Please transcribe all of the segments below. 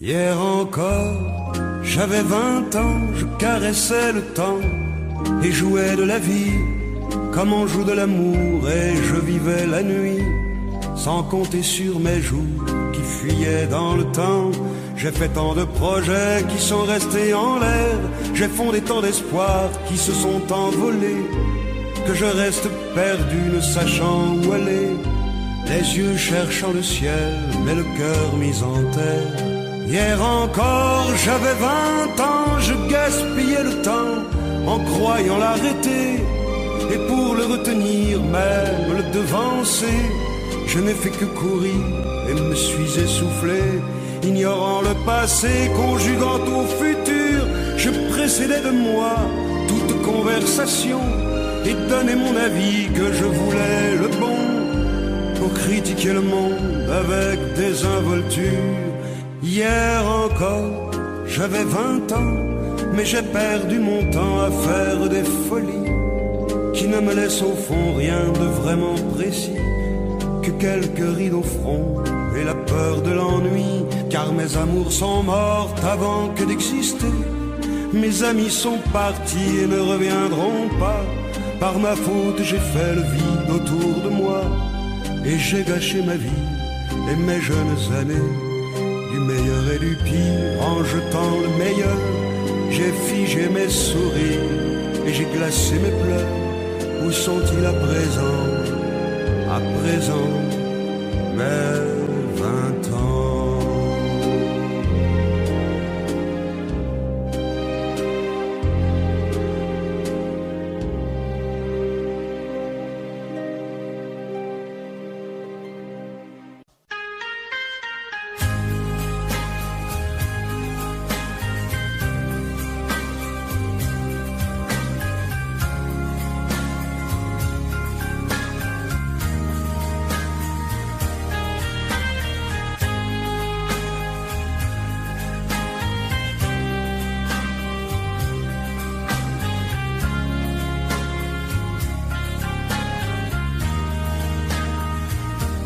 Hier encore, j'avais 20 ans, je caressais le temps et jouais de la vie comme on joue de l'amour, et je vivais la nuit sans compter sur mes jours qui fuyaient dans le temps. J'ai fait tant de projets qui sont restés en l'air, j'ai fondé tant d'espoirs qui se sont envolés, que je reste perdu ne sachant où aller, les yeux cherchant le ciel mais le cœur mis en terre. Hier encore j'avais 20 ans, je gaspillais le temps en croyant l'arrêter, et pour le retenir, même le devancer, je n'ai fait que courir et me suis essoufflé. Ignorant le passé, conjuguant au futur, je précédais de moi toute conversation et donnais mon avis que je voulais le bon, pour critiquer le monde avec désinvolture. Hier encore, j'avais 20 ans, mais j'ai perdu mon temps à faire des folies qui ne me laissent au fond rien de vraiment précis, que quelques rides au front et la peur de l'ennui, car mes amours sont mortes avant que d'exister. Mes amis sont partis et ne reviendront pas. Par ma faute j'ai fait le vide autour de moi, et j'ai gâché ma vie et mes jeunes années, du meilleur et du pire en jetant le meilleur. J'ai figé mes sourires et j'ai glacé mes pleurs. Où sont-ils à présent, mes 20 ans?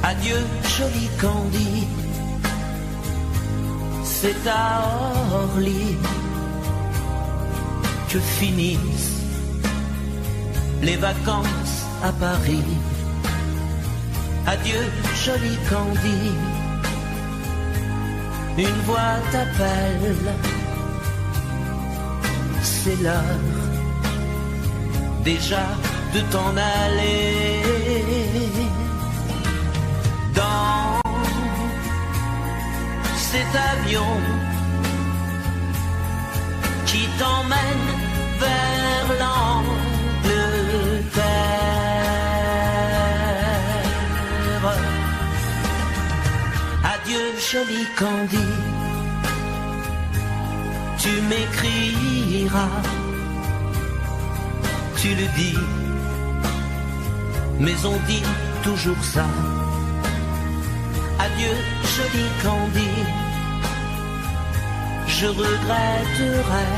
Adieu, joli Candy, c'est à Orly que finissent les vacances à Paris. Adieu, joli Candy, une voix t'appelle, c'est l'heure déjà de t'en aller. Dans cet avion qui t'emmène vers l'Angleterre. Adieu, joli Candy, tu m'écriras, tu le dis, mais on dit toujours ça. Adieu, joli Candy, je regretterai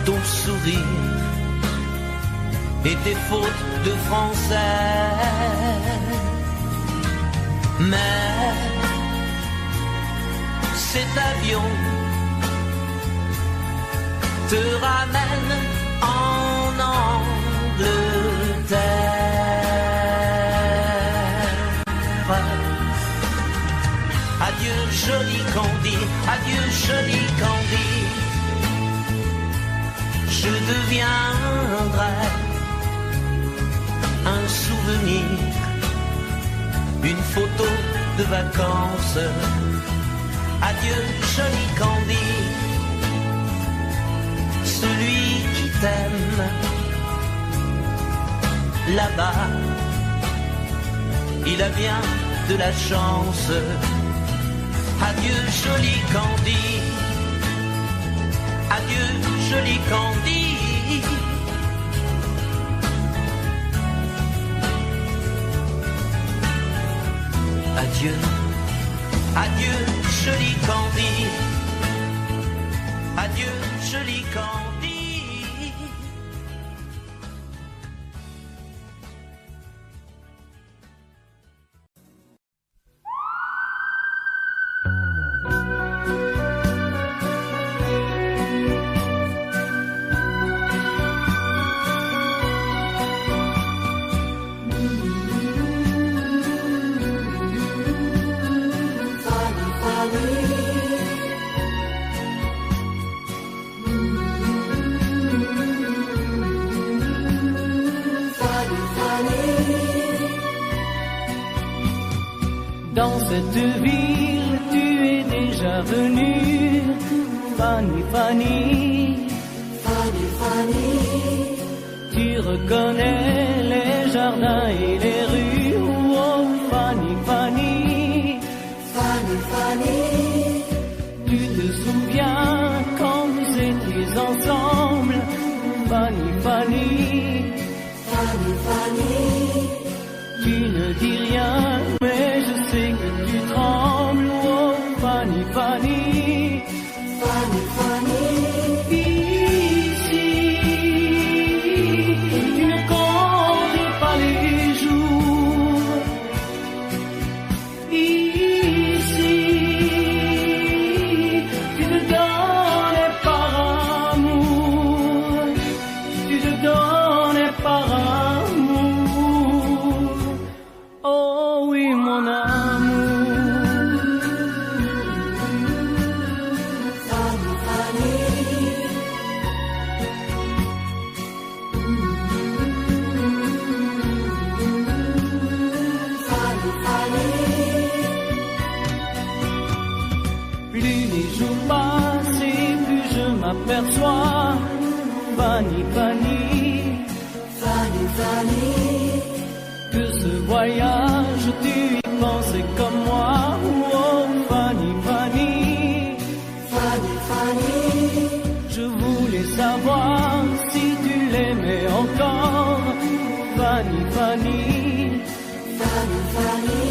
ton sourire et tes fautes de français. Mais cet avion te ramène en Angleterre. Adieu, joli Candy, adieu, joli Candy, je deviendrai un souvenir, une photo de vacances. Adieu, joli Candy, celui qui t'aime là-bas, il a bien de la chance. Adieu, joli Candy, adieu, joli Candy. Adieu, adieu, joli Candy, adieu, joli Candy. Dans cette ville, tu es déjà venue, Fanny, Fanny, Fanny, Fanny. Tu reconnais les jardins et les rues, oh Fanny, Fanny, Fanny, Fanny. Tu te souviens quand nous étions ensemble, Fanny, Fanny, Fanny, Fanny. Tu ne dis rien, mais je sais que tu trembles, oh Fanny, Fanny, Fanny, Fanny. Ici, tu ne comptes pas les jours. Ici, tu te donnes par amour, tu te donnes par amour. Oh oui, mon amour. Fanny, Fanny. Fanny, Fanny. Plus les jours passent et plus je m'aperçois, Fanny, Fanny, Fanny, Fanny. Que ce voyage, tu y pensais comme moi, oh Fanny, Fanny, Fanny, Fanny. Je voulais savoir si tu l'aimais encore, Fanny, Fanny, Fanny, Fanny.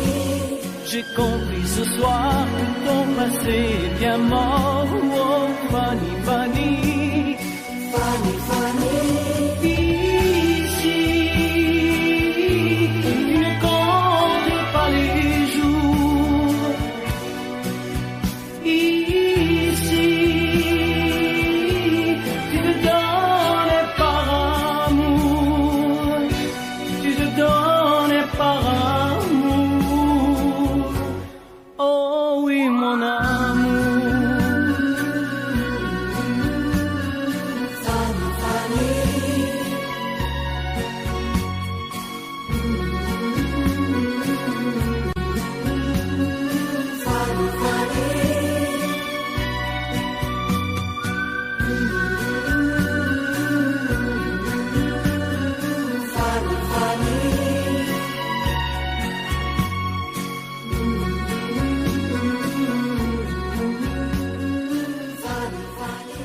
J'ai compris ce soir que ton passé est bien mort, oh Fanny, Fanny, Fanny, Fanny. Ici, tu ne comptes pas les jours. Ici, tu te donnes par amour, tu te donnes par amour. Oh oui, mon amour. Fanny, Fanny. Fanny, Fanny. Fanny, Fanny. Fanny, Fanny.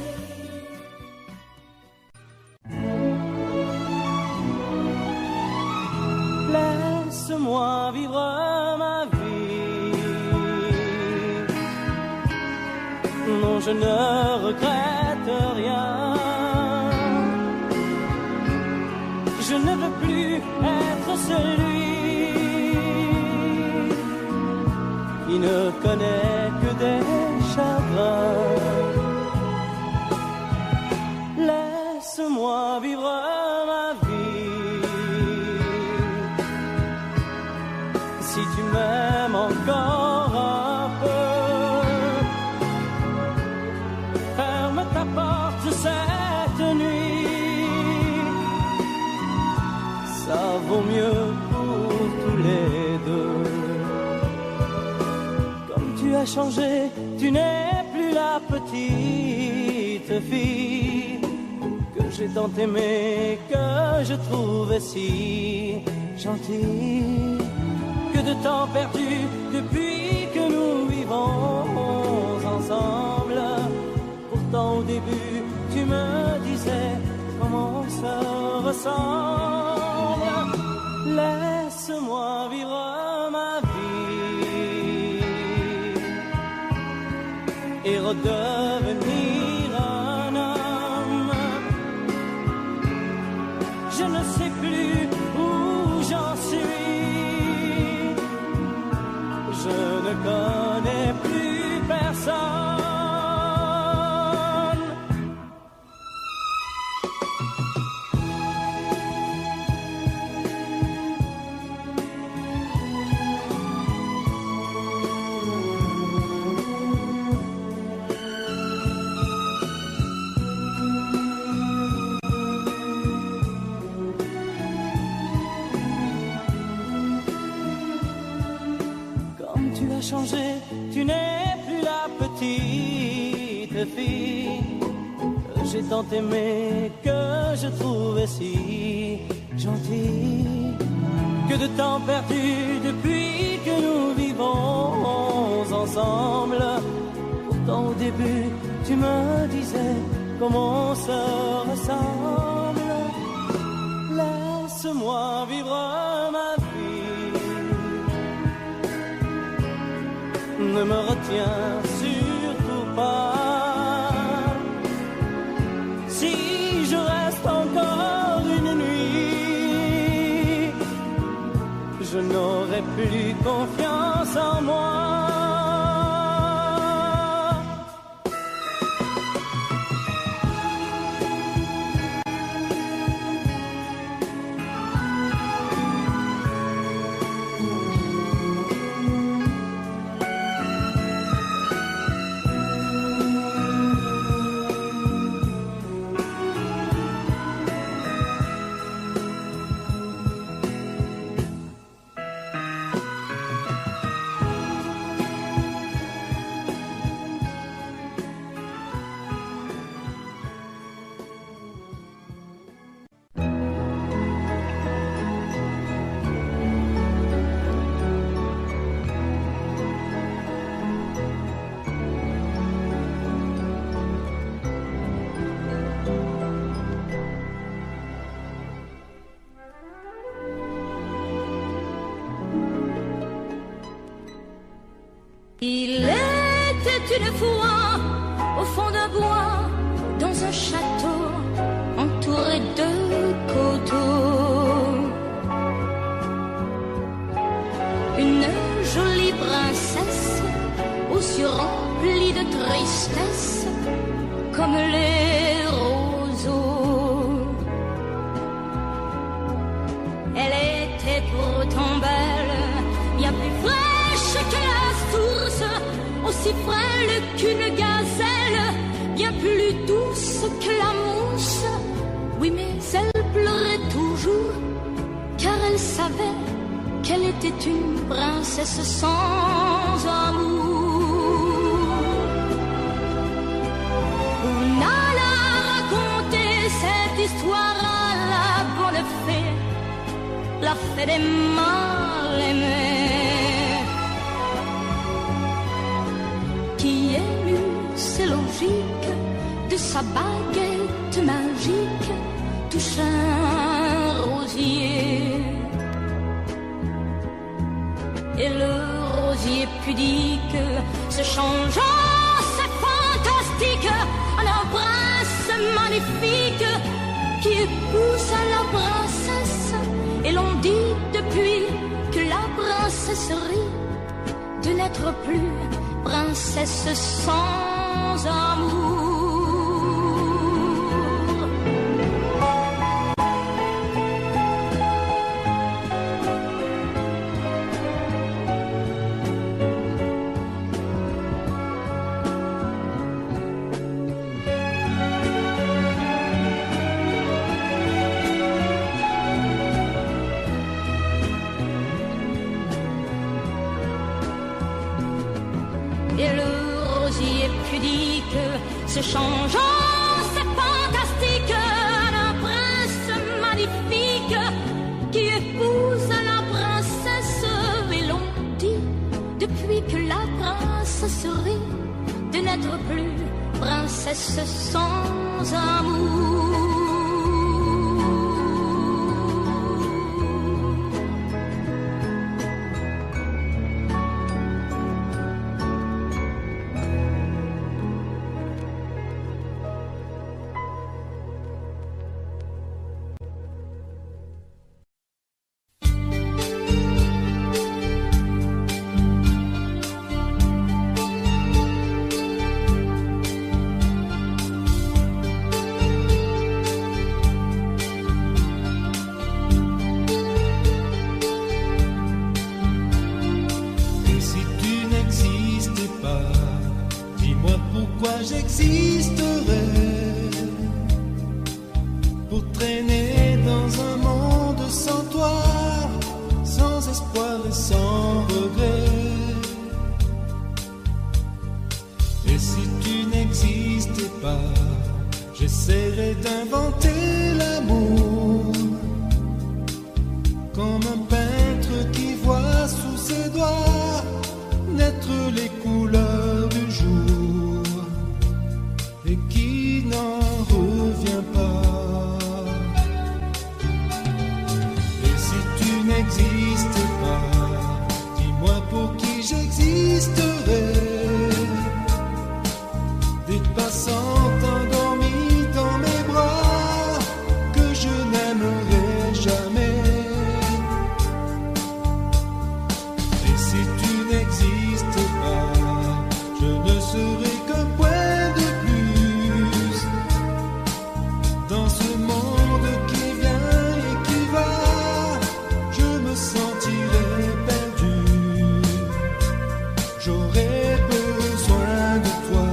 Laisse-moi vivre ma vie. Non, je ne regrette rien. Je ne veux plus être celui qui ne connaît que des chagrins. Laisse-moi vivre ma vie. Si tu m'aimes encore un peu, ferme ta porte cette nuit. Ça vaut mieux pour tous les deux. Comme tu as changé, tu n'es plus la petite fille que j'ai tant aimée, que je trouvais si gentille. Que de temps perdu depuis que nous vivons ensemble. Pourtant au début tu me disais comment on se ressemble. Laisse-moi vivre ma vie et redevenir un homme. Je ne sais plus où j'en suis. Je ne connais plus personne. as changé, tu n'es plus la petite fille que j'ai tant aimé, que je trouvais si gentille. Que de temps perdu depuis que nous vivons ensemble. Pourtant au début tu me disais comment on se ressemble. Laisse-moi vivre ma vie, ne me retiens surtout pas. Si je reste encore une nuit, je n'aurai plus confiance en moi. Il était une fois au fond d'un bois, dans un château entouré de coteaux, une jolie princesse aux yeux remplis de tristesse comme les roseaux. Elle était pourtant belle, bien plus fraîche que la source, aussi frêle qu'une gazelle, bien plus douce que la mousse. Oui, mais elle pleurait toujours, car elle savait qu'elle était une princesse sans amour. On alla raconter cette histoire à la bonne fée, la fée des mal-aimés, qui émut, c'est logique, de sa baguette magique touche un rosier. Et le rosier pudique se changeant, c'est fantastique, en un prince magnifique qui épouse la princesse. Et l'on dit depuis que la princesserie de n'être plus princesse sans amour. Et le rosier pudique se changeant, c'est fantastique, un prince magnifique qui épouse la princesse. Et l'on dit depuis que la princesserie de n'être plus princesse sans amour. J'existerais pour traîner dans un monde sans toi, sans espoir et sans regret. d'inventer l'amour comme un peintre qui voit sous ses doigts naître les couleurs du jour et qui n'en revient pas. Et si tu n'existes pas, dis-moi pour qui j'existerais. Des passantes endormies dans mes bras que je n'aimerai jamais. Et si tu n'existes pas, je ne serai qu'un point de plus dans ce monde qui vient et qui va. Je me sentirai perdu, j'aurai besoin de toi.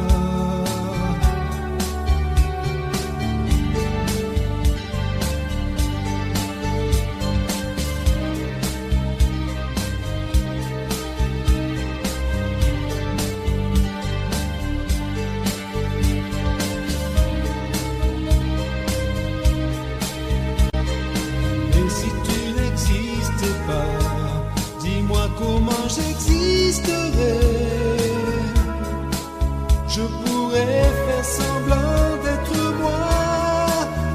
Et si tu n'existes pas, dis-moi comment j'existerais. Je pourrais faire semblant d'être moi,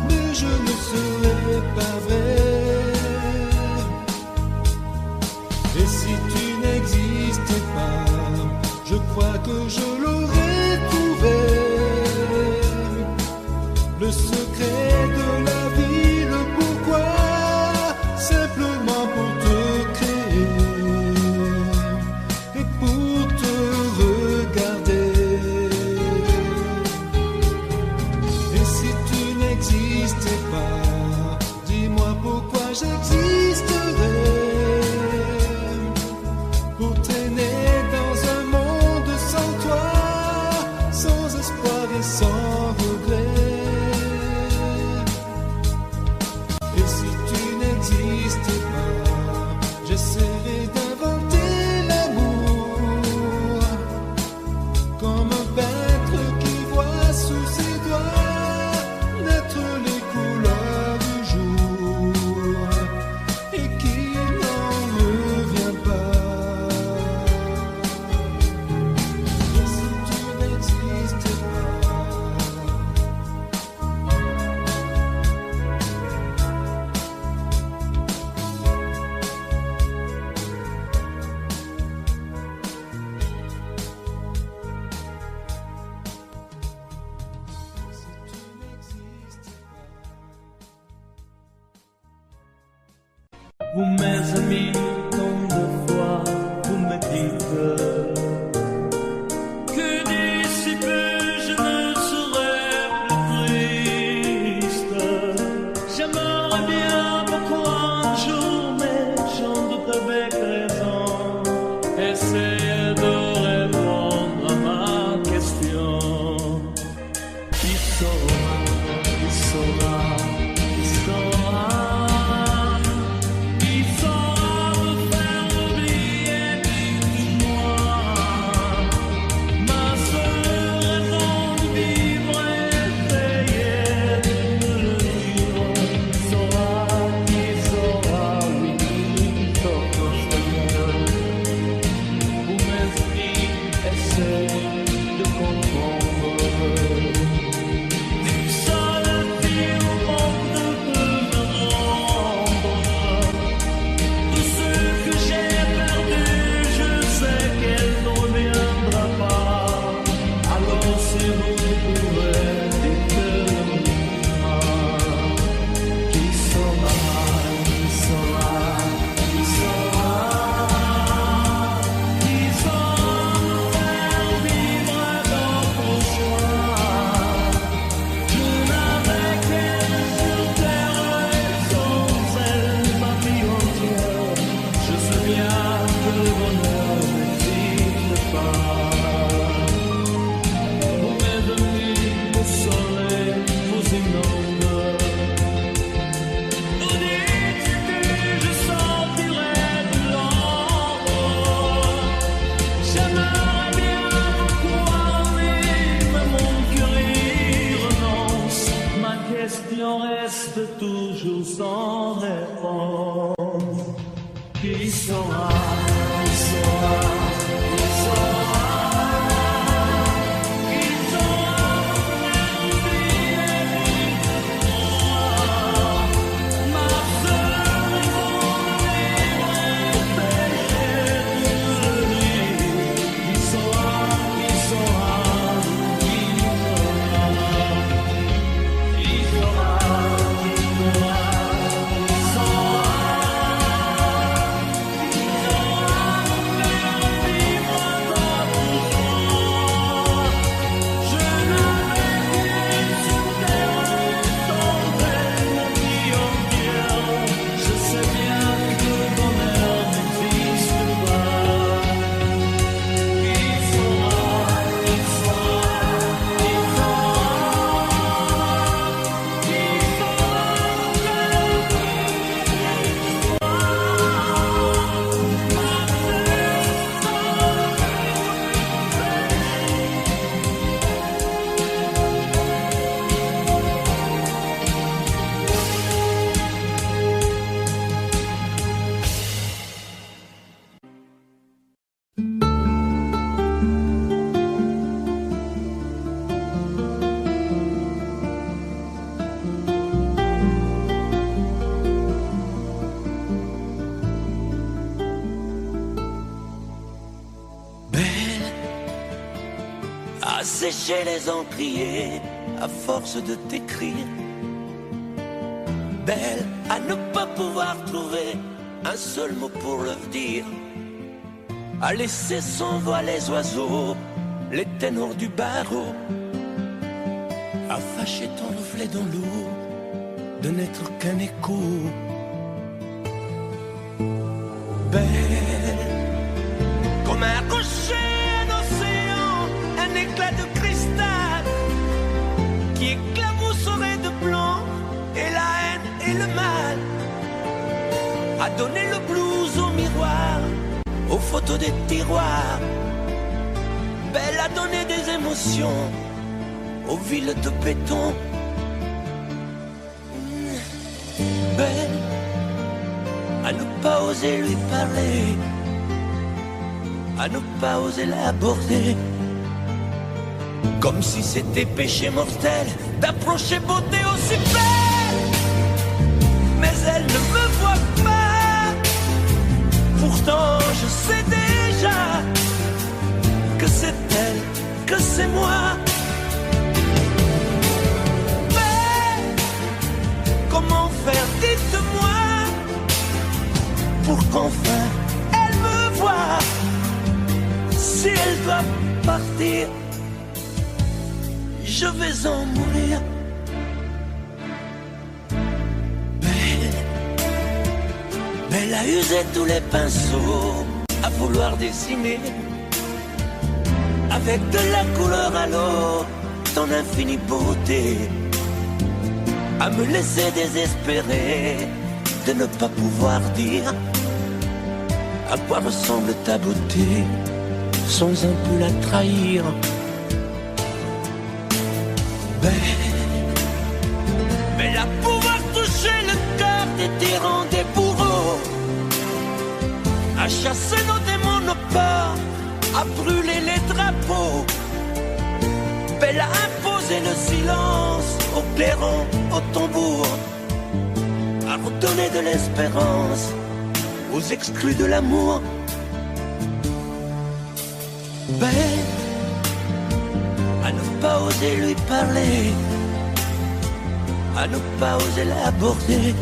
mais je ne serais pas vrai. Et si tu n'existes pas, je crois que je l'aurais trouvé. Le secret de la vie, le pourquoi, simplement pour te créer et pour te regarder. Et si tu n'existes pas, dis-moi pourquoi j'existerais. Pour traîner dans un monde sans toi, sans espoir et sans regret. Et si tu n'existes pas, j'essaierai d'inventer l'amour comme un peintre qui voit sous ses doigts naître les couleurs du jour et qui n'en revient pas. Et si tu n'existes pas, Vous mes amis, tant de fois vous me dites que d'ici peu je ne serai plus triste. J'aimerais bien beaucoup un jour, mais j'en doute avec raison. Essayez de répondre à ma question. Qui saura, qui saura, qui saura. Vous reste toujours sans réponse. Qui saura, qui saura, qui saura, qui saura même vivre ma seule journée péché de nuit. Qui saura, qui saura, qui saura, qui saura. Sécher les encriers à force de t'écrire. Belle à ne pas pouvoir trouver un seul mot pour le dire. À laisser sans voix les oiseaux, les ténors du barreau. À fâcher ton reflet dans l'eau, de n'être qu'un écho. Belle comme un rocher, un éclat de cristal qui éclabousserait de blanc et la haine et le mal. A donné le blues au miroir, aux photos des tiroirs. Belle a donné des émotions aux villes de béton. Belle à ne pas oser lui parler, à ne pas oser l'aborder. Comme si c'était péché mortel d'approcher beauté aussi belle. Mais elle ne me voit pas. Pourtant je sais déjà que c'est elle, que c'est moi. Mais comment faire, dites-moi, pour qu'enfin elle me voie. Si elle doit partir, je vais en mourir. Belle a usé tous les pinceaux à vouloir dessiner avec de la couleur à l'eau ton infinie beauté. À me laisser désespérer de ne pas pouvoir dire à quoi ressemble ta beauté sans un peu la trahir. Belle à pouvoir toucher le cœur des tyrans, des bourreaux, à chasser nos démons, nos peurs, à brûler les drapeaux. Belle à imposer le silence au clairon, au tambour, à redonner de l'espérance aux exclus de l'amour. Belle à ne pas oser lui parler, à ne pas oser l'aborder.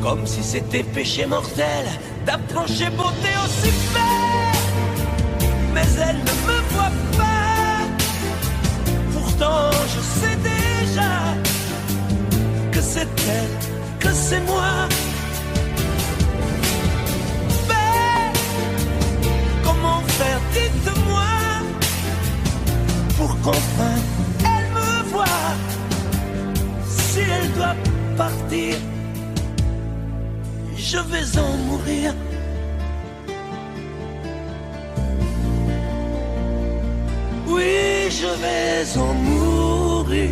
Comme si c'était péché mortel d'approcher beauté aussi belle. Mais elle ne me voit pas. Pourtant je sais déjà que c'est elle, que c'est moi. Belle, comment faire, dites-moi, pour qu'enfin elle me voie. Si elle doit partir, je vais en mourir. Oui, je vais en mourir.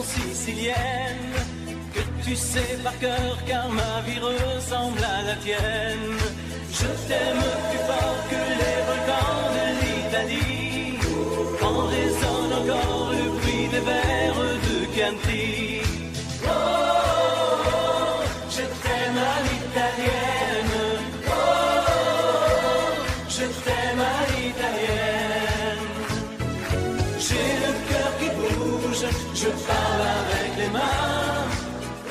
sicilienne que tu sais par cœur car ma vie ressemble à la tienne. Je t'aime plus fort que les volcans de l'Italie, quand résonne encore le bruit des vers de Chianti. Oh, je t'aime à l'italienne. Oh, je t'aime à l'italienne. J'ai le cœur qui bouge, je parle avec les mains,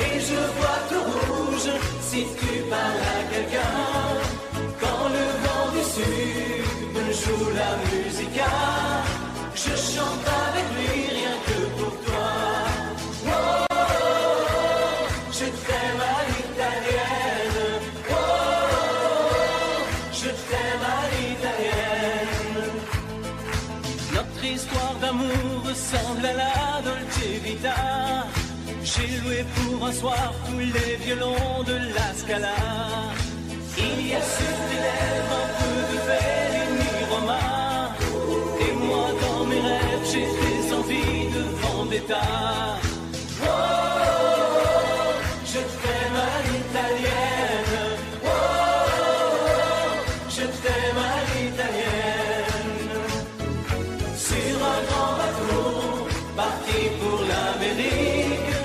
et je vois tout rouge si tu parles à quelqu'un. Quand le vent du sud joue la musica, je chante avec lui rien que pour toi. Oh, je t'aime à l'italienne. Oh, je t'aime à l'italienne. Notre histoire d'amour ressemble à la Dolce Vita. J'ai loué pour un soir tous les violons de la Scala. Il y a sur tes lèvres un peu de Fellini Roma, et moi dans mes rêves j'ai des envies de vendetta. Oh, je t'aime à l'italienne. Oh, je t'aime à l'italienne. Sur un grand bateau parti pour l'Amérique,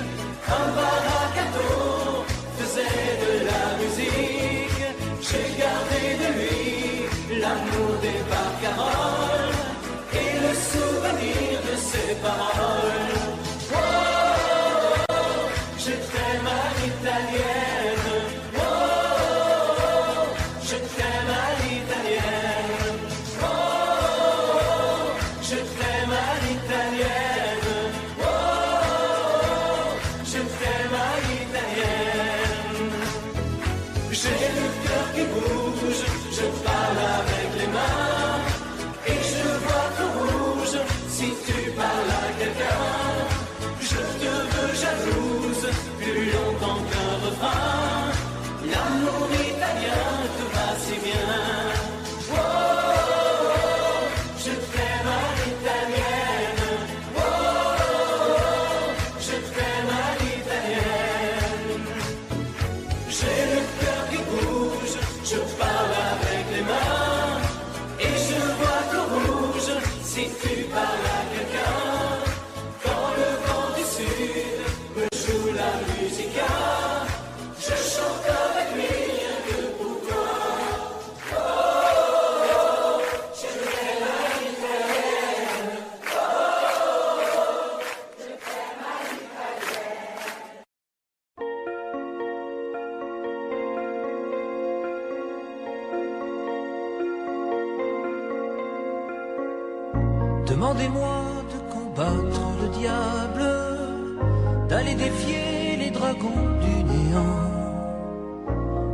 un baracato faisait de la musique. J'ai gardé de lui l'amour des barcaroles et le souvenir de ses paroles. Oh, je t'aime à l'italienne. Oh, je t'aime à l'italienne. Oh, je t'aime à l'italienne. Oh, je t'aime à l'italienne. J'ai le cœur qui bouge, je parle avec les mains, et je vois tout rouge si tu parles à quelqu'un. Je te veux jalouse, plus longtemps qu'un refrain. L'amour italien te va si bien. Oh, je t'aime à l'italienne. Oh, je t'aime à l'italienne. J'ai le cœur qui bouge, je parle avec les mains, et je vois tout rouge si tu parles à quelqu'un. Quand le vent du sud me joue la musica, je chante avec lui rien que pour toi. Oh, je t'aime à l'italienne. Oh, je t'aime à l'italienne. Demandez-moi de combattre le diable, d'aller défier les dragons du néant,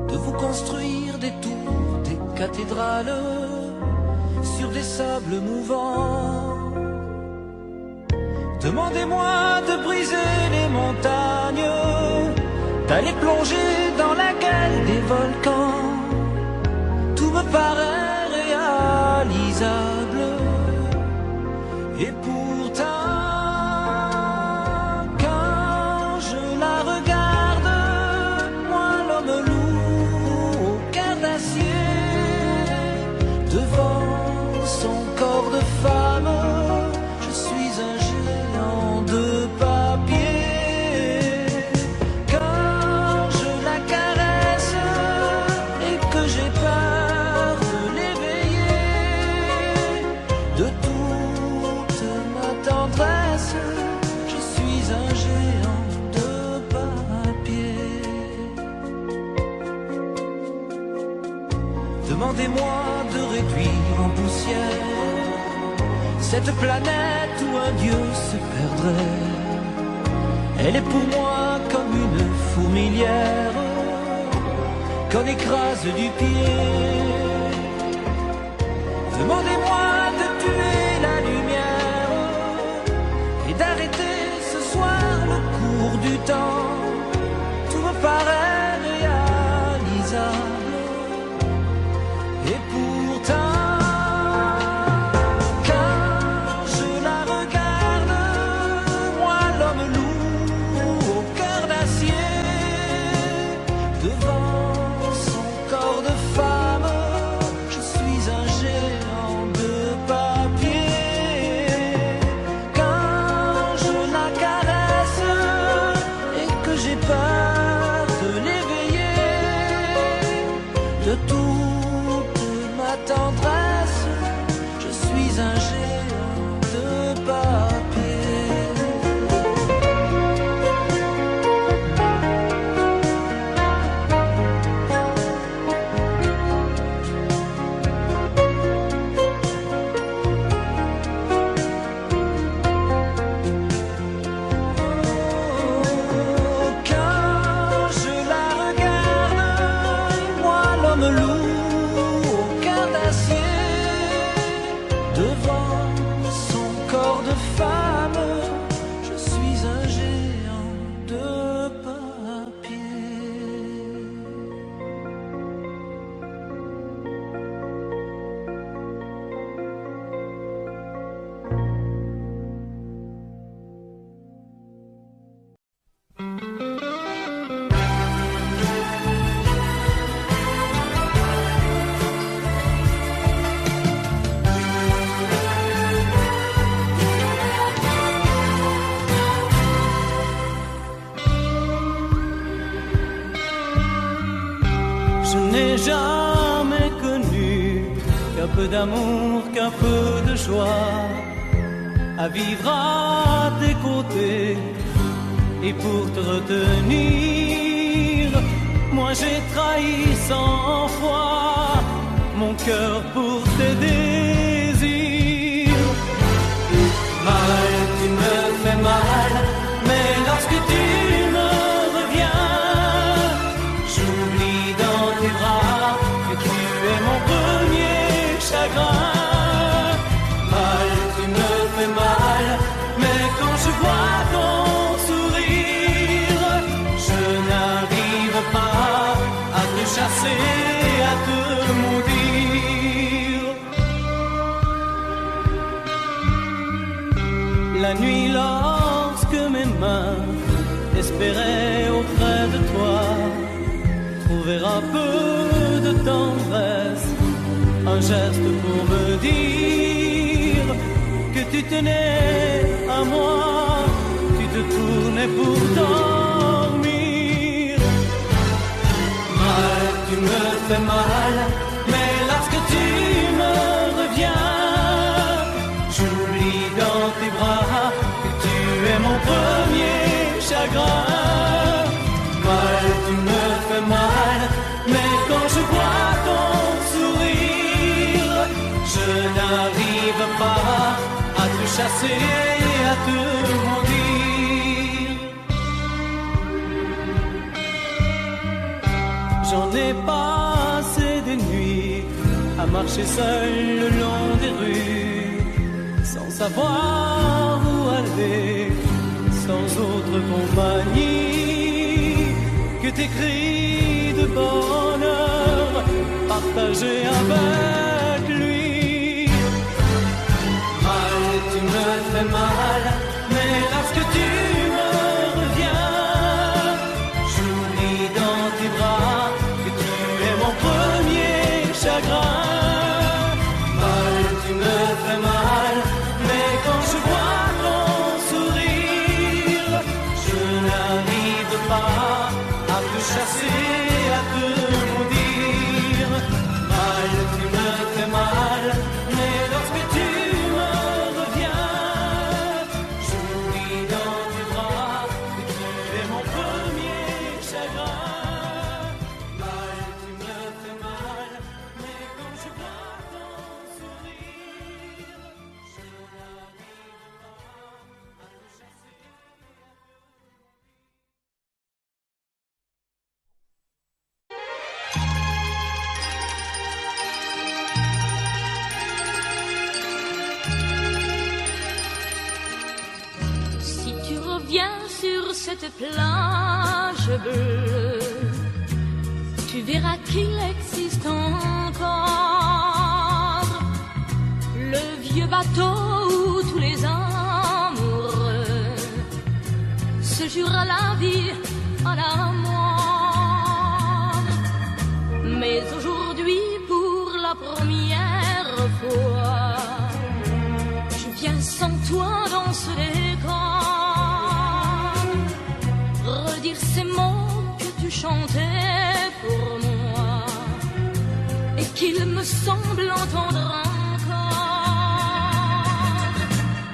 de vous construire des tours, des cathédrales sur des sables mouvants. Demandez-moi de briser les montagnes, d'aller plonger dans la gueule des volcans. Tout me paraît réalisable. Et pourtant, quand je la regarde, moi l'homme lourd au cœur d'acier, devant son corps de femme, je suis un géant de papier. Quand je la caresse et que j'ai peur de l'éveiller, de toute ma tendresse, je suis un géant de papier. Demandez-moi de réduire en poussière cette planète où un dieu se perdrait. Elle est pour moi comme une fourmilière qu'on écrase du pied. Demandez-moi de tuer la lumière et d'arrêter ce soir le cours du temps. Tout me paraît réalisable. Et pourtant, quand je la regarde, moi l'homme lourd n'ai jamais connu qu'un peu d'amour, qu'un peu de joie, à vivre à tes côtés. Et pour te retenir, moi j'ai trahi 100 fois mon cœur pour tes désirs. Mal, tu me fais mal, mais lorsque tu me reviens, j'oublie dans tes bras que tu es mon premier chagrin. Mal, tu me fais mal, mais quand je vois ton sourire, je n'arrive pas à te chasser, à te maudire. La nuit, lorsque mes mains espéraient auprès de toi trouver un peu de tendresse, un geste pour me dire que tu tenais à moi, tu te tournais pour dormir. Mal, tu me fais mal, mais lorsque tu me reviens, j'oublie dans tes bras que tu es mon premier chagrin. Mal, tu me fais mal, mais quand je vois ton sourire, je n'arrive pas à te chasser, à te maudire. J'en ai passé des nuits à marcher seul le long des rues, sans savoir où aller, sans autre compagnie que tes cris de bonheur partagés avec lui. Mal, tu me fais mal, mais lorsque tu me reviens, j'oublie dans tes bras que tu es mon premier chagrin. Mal, tu me fais mal, mais quand je vois ton sourire, je n'arrive pas à te chasser, à te maudire. Mal, tu me fais mal, mais lorsque tu me reviens, j'oublie dans tes bras que tu es mon premier chagrin. Mal, tu me fais mal, mais quand je vois ton sourire, je n'arrive pas à te chasser. Si tu reviens sur cette plage bleue, tu verras qu'il existe encore le vieux bateau où tous les amoureux se jurent à la vie, à la mort. Mais aujourd'hui, pour la première fois, je viens sans toi dans ce décor, redire ces mots que tu chantais pour moi et qu'il me semble entendre encore.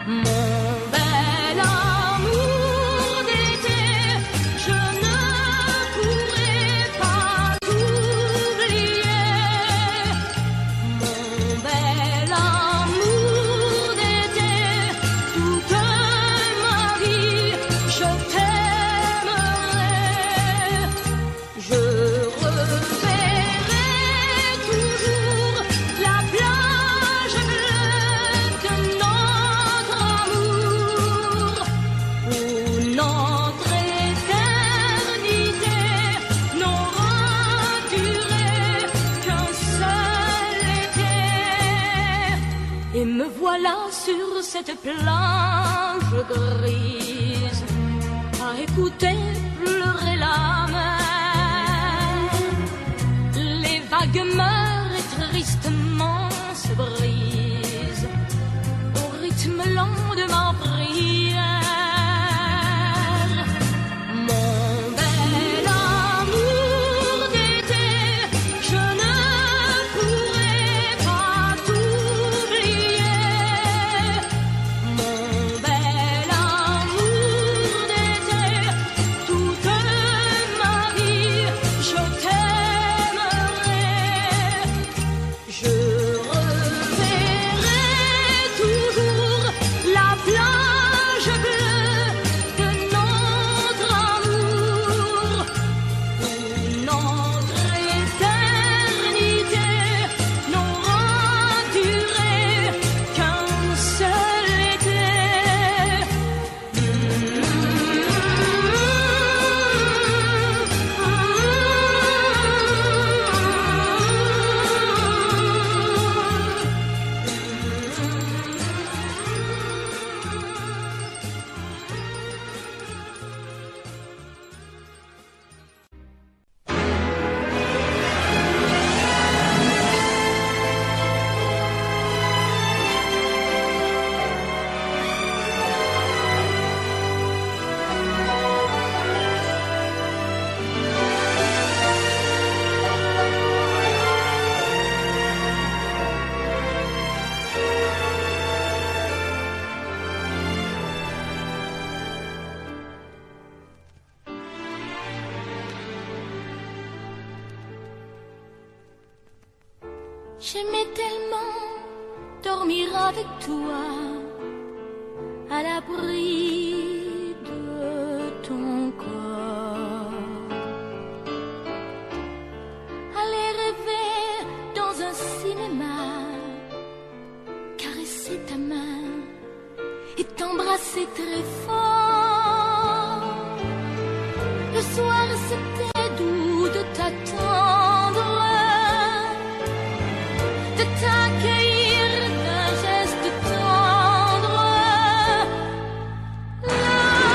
Mon bel amour d'été, je ne pourrai pas t'oublier. Mon bel amour d'été, toute ma vie, je t'aimerai. Je reverrai toujours la plage bleue de notre amour, où notre éternité n'aura duré qu'un seul été. Et me voilà sur cette plage grise, à écouter pleurer la mer. Les vagues meurent et tristement se brisent au rythme lent de ma prière. Mon bel amour d'été, je J'aimais tellement dormir avec toi, à l'abri de ton corps. Aller rêver dans un cinéma, caresser ta main et t'embrasser très fort. Le soir c'était doux de t'attendre, de t'accueillir d'un geste tendre. L'amour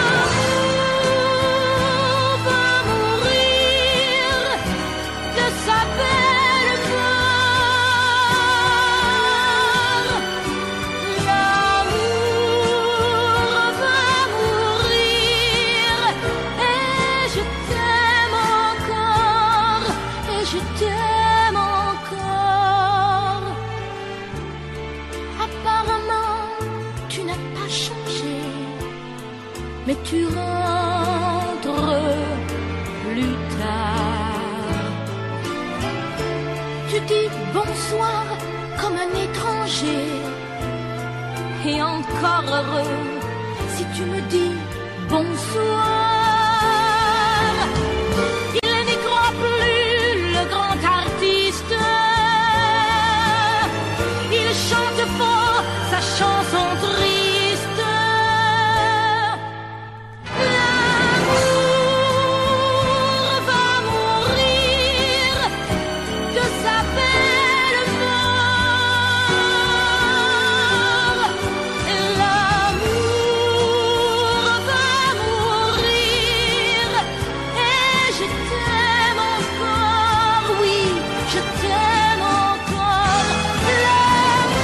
va mourir de sa belle mort. L'amour va mourir et je t'aime encore, et je t'aime encore. Apparemment, tu n'as pas changé, mais tu rentres plus tard. Tu dis bonsoir comme un étranger, et encore heureux si tu me dis bonsoir. Il n'y croit plus, le grand artiste. Il chante fort sa chanson triste. L'amour va mourir de sa belle mort. L'amour va mourir et je t'aime encore, oui, je t'aime encore. L'amour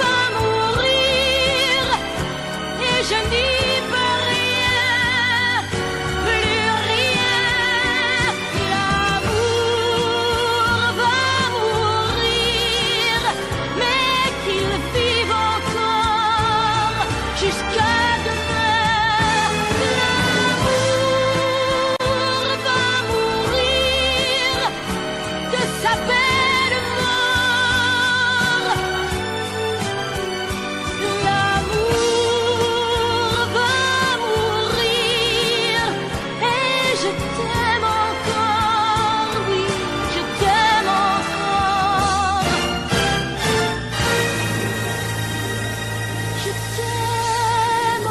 va mourir et je n'y peux rien, plus rien. L'amour va mourir, mais qu'il vive encore jusqu'à demain. L'amour va mourir de sa belle mort. L'amour va mourir et je t'aime encore, oui, je t'aime encore. Je t'aime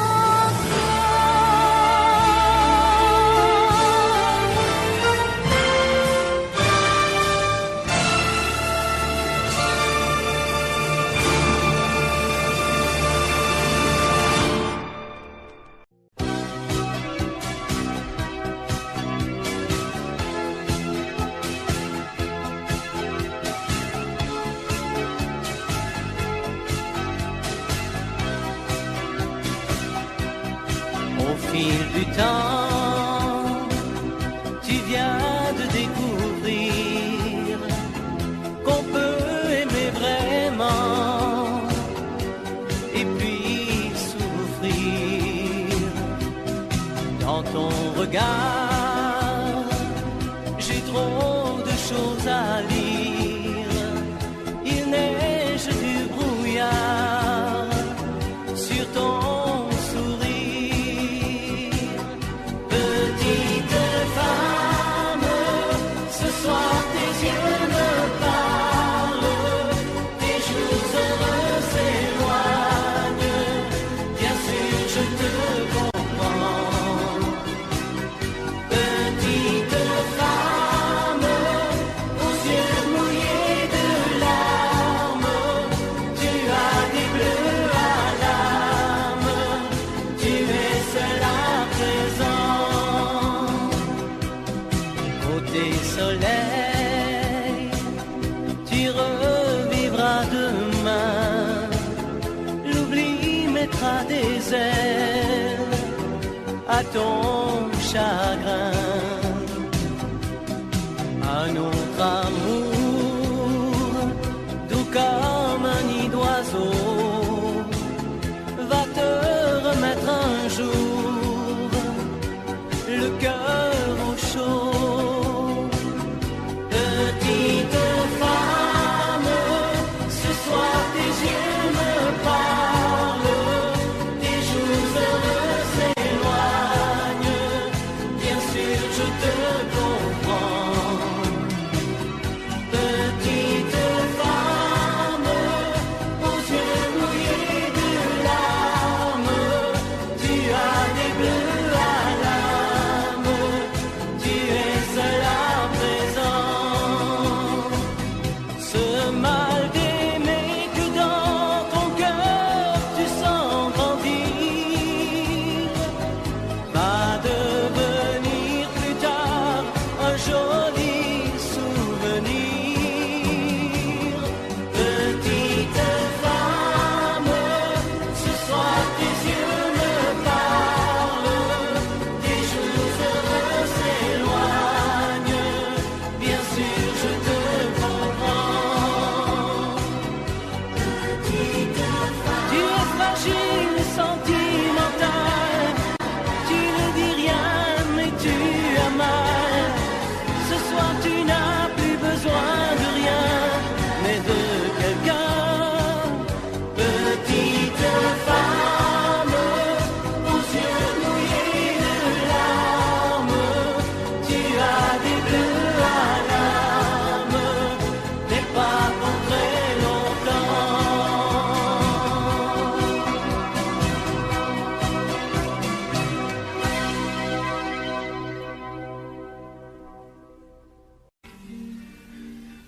Au fil du temps, tu viens de découvrir qu'on peut aimer vraiment et puis souffrir. Dans ton regard, j'ai trop de choses à lire. Il neige du brouillard sur ton sourire. Petite femme, ce soir tes yeux me parlent, tes jours heureux s'éloignent. Bien sûr, je te comprends. Petite femme, aux yeux mouillés de larmes, tu as des bleus à l'âme, tu es seule à présent. Côté soleil, tu revivras demain, l'oubli mettra des ailes à ton chagrin. Un autre amour, doux comme un nid d'oiseau, va te remettre un jour le cœur au chaud. Petite femme,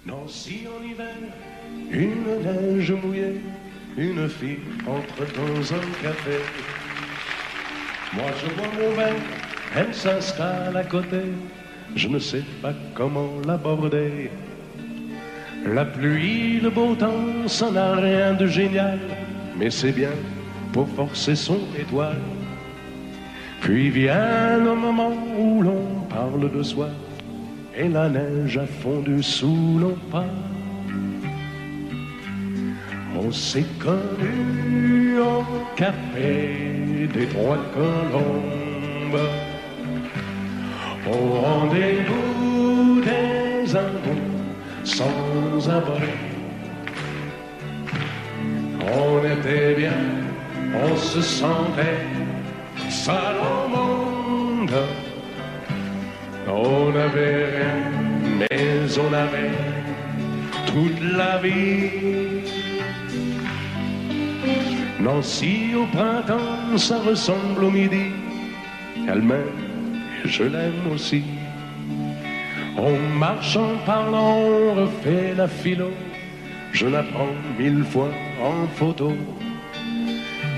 Nancy en hiver, une neige mouillée, une fille entre dans un café. Moi je bois mon verre, elle s'installe à côté, je ne sais pas comment l'aborder. La pluie, le beau temps, ça n'a rien de génial, mais c'est bien pour forcer son étoile. Puis vient le moment où l'on parle de soi, et la neige a fondu sous nos pas. On s'est connus au café des Trois Colombes, au rendez-vous des amours sans abri. On était bien, on se sentait seul au monde. On n'avait rien, mais on avait toute la vie. Nancy au printemps, ça ressemble au midi. Elle m'aime et je l'aime aussi. On marche en parlant, on refait la philo. Je la prends 1000 fois en photo.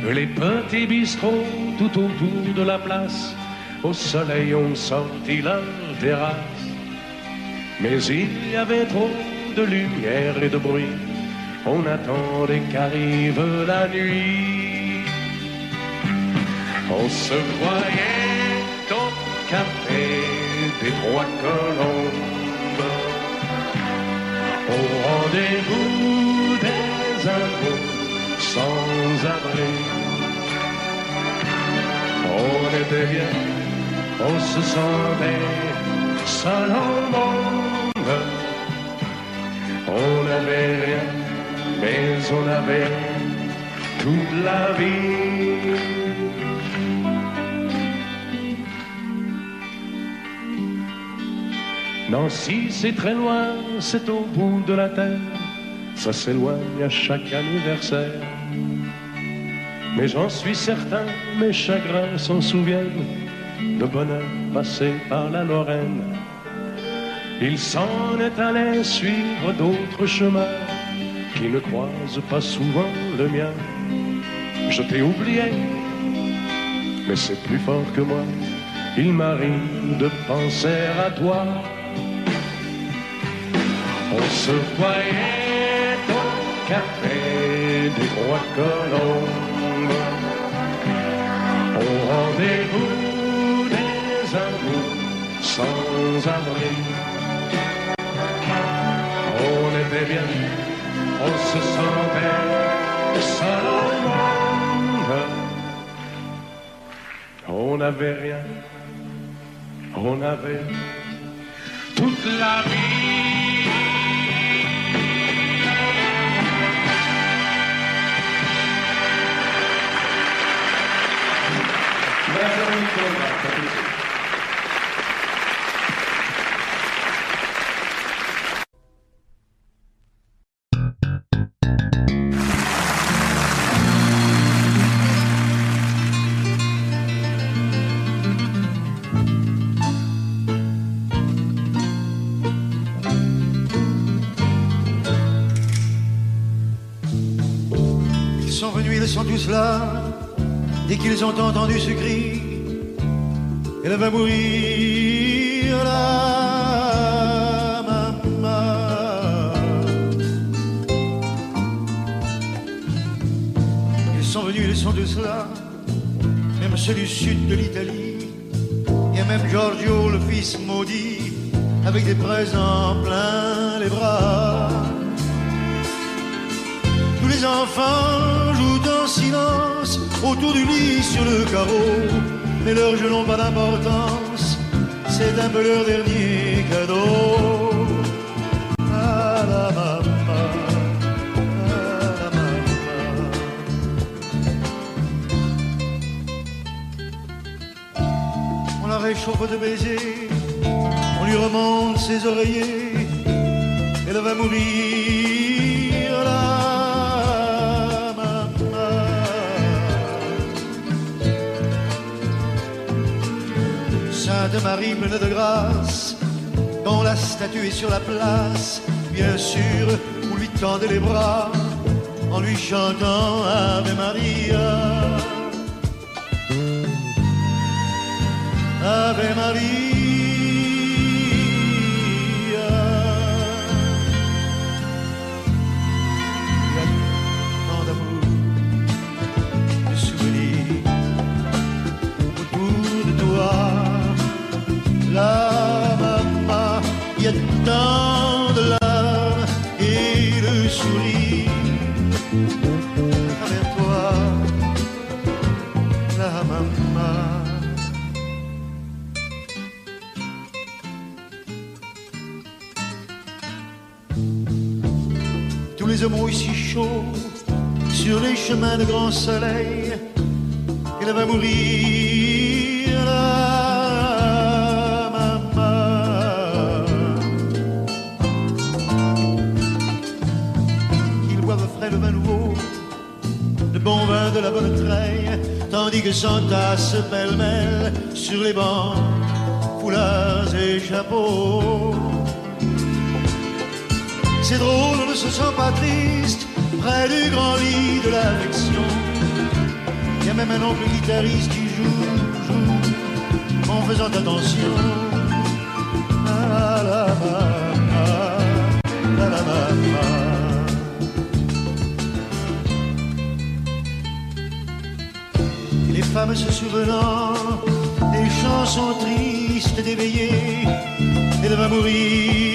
Les petits bistrots tout autour de la place, au soleil ont sorti leur terrasse. Mais il y avait trop de lumière et de bruit, on attendait qu'arrive la nuit. On se croyait au café des Trois Colombes, au rendez-vous des amours sans abri. On était bien, on se sentait seul au monde. On n'avait rien, mais on avait toute la vie. Nancy, c'est très loin, c'est au bout de la terre. Ça s'éloigne à chaque anniversaire. Mais j'en suis certain, mes chagrins s'en souviennent, de bonheur passé par la Lorraine. Il s'en est allé suivre d'autres chemins qui ne croisent pas souvent le mien. Je t'ai oublié, mais c'est plus fort que moi. Il m'arrive de penser à toi. On se voyait au café des Trois Colombes, au rendez-vous des amours sans abri. On était bien, on se sentait seul au monde. On n'avait rien, on avait toute la vie. Ils sont venus, ils sont tous là. Dès qu'ils ont entendu ce cri, elle va mourir là, maman. Ils sont venus, ils sont tous là. Même ceux du sud de l'Italie. Il y a même Giorgio, le fils maudit, avec des présents plein les bras. Tous les enfants jouent en silence autour du lit sur le carreau, mais leurs jeux n'ont pas d'importance, c'est un peu leur dernier cadeau. À la maman, à la maman. On la réchauffe de baisers, on lui remonte ses oreillers, elle va mourir là. Sainte Marie pleine de grâce, quand la statue est sur la place, bien sûr, vous lui tendez les bras en lui chantant Ave Maria. Ave Maria. Il y a tant d'amour, de souvenirs autour de toi. La maman, il y a tant de larmes et de sourires à travers toi. La maman. Tous les hommes ici chauds sur les chemins de grand soleil. Elle va mourir, la maman. Ils boivent frais le vin nouveau, le bon vin de la bonne treille, tandis que s'entassent pêle-mêle sur les bancs foulards et chapeaux. C'est drôle, on ne se sent pas triste près du grand lit de l'affection. Il y a même un oncle guitariste qui joue en faisant attention. La la la la la. Et les femmes se souvenant des chansons tristes d'éveillé, elle va mourir.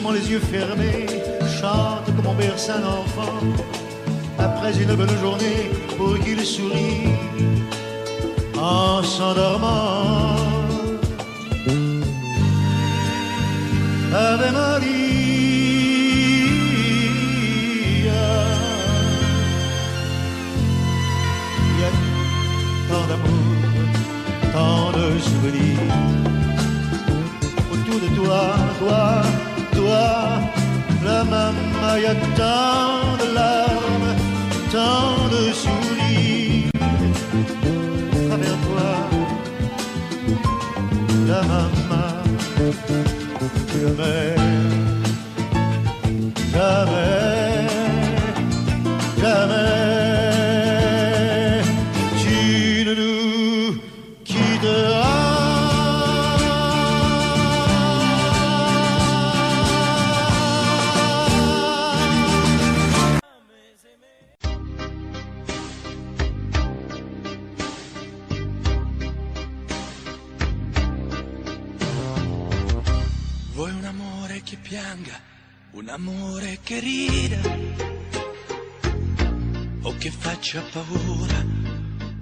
Les yeux fermés, chante comme on berce un enfant après une bonne journée pour qu'il sourie en s'endormant. Ave Maria. Il y a tant d'amour, tant de souvenirs autour de toi, toi, la maman, il y a tant de larmes, tant de sourires à travers toi, la maman. Jamais, jamais, jamais, tu ne nous quitteras. Vuoi un amore che pianga, un amore che rida, o che faccia paura,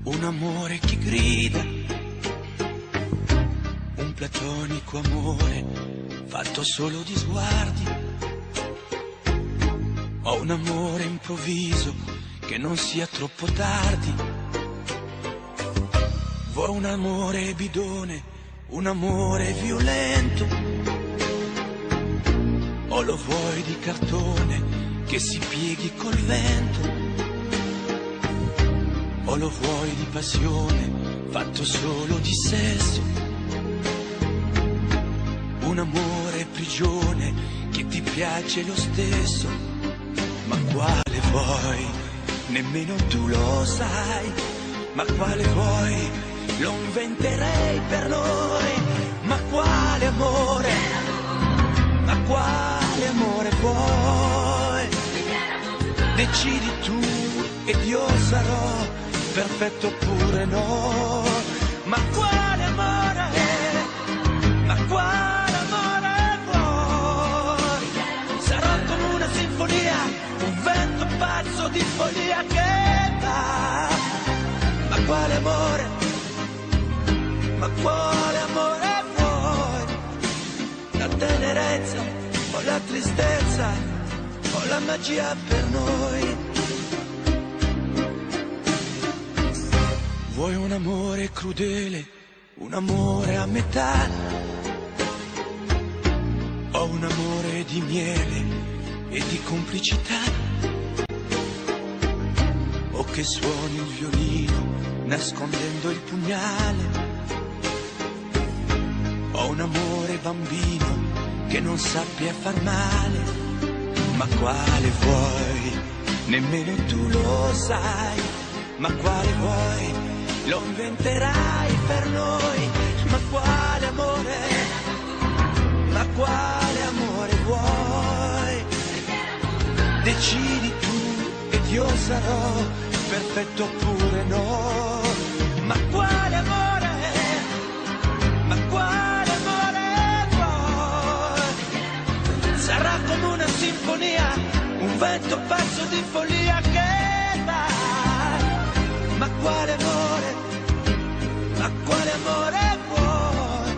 un amore che grida, un platonico amore fatto solo di sguardi, o un amore improvviso che non sia troppo tardi. Vuoi un amore bidone, un amore violento, o lo vuoi di cartone che si pieghi col vento, o lo vuoi di passione fatto solo di sesso, un amore prigione che ti piace lo stesso. Ma quale vuoi? Nemmeno tu lo sai. Ma quale vuoi? Lo inventerei per noi. Ma quale amore? Ma quale amore vuoi? Decidi tu ed io sarò perfetto oppure no. Ma quale amore? Ma quale amore vuoi? Sarò come una sinfonia, un vento pazzo di follia che va. Ma quale amore? Ma quale amore vuoi? La tenerezza o la tristezza o la magia per noi? Vuoi un amore crudele, un amore a metà, o un amore di miele e di complicità, o che suoni il violino nascondendo il pugnale. Ho un amore bambino che non sappia far male, ma quale vuoi? Nemmeno tu lo sai, ma quale vuoi? Lo inventerai per noi, ma quale amore? Ma quale amore vuoi? Decidi tu ed io sarò perfetto oppure no. Ma quale amore? Ma quale amore vuoi? Sarà come una sinfonia, un vento pazzo di follia che dai. Ma quale amore? Ma quale amore vuoi?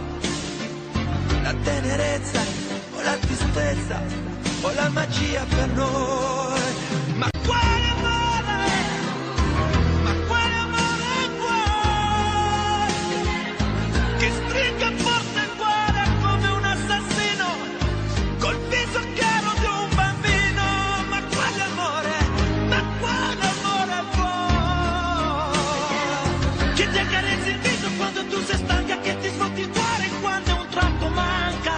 La tenerezza o la tristezza o la magia per noi? Ma quale amore? Ma quale amore vuoi? Che stringa forte il cuore come un assassino col viso chiaro di un bambino. Ma quale amore? Ma quale amore vuoi? Che ti accarezzi il viso quando tu sei stanca, che ti sfotti il cuore quando un tratto manca.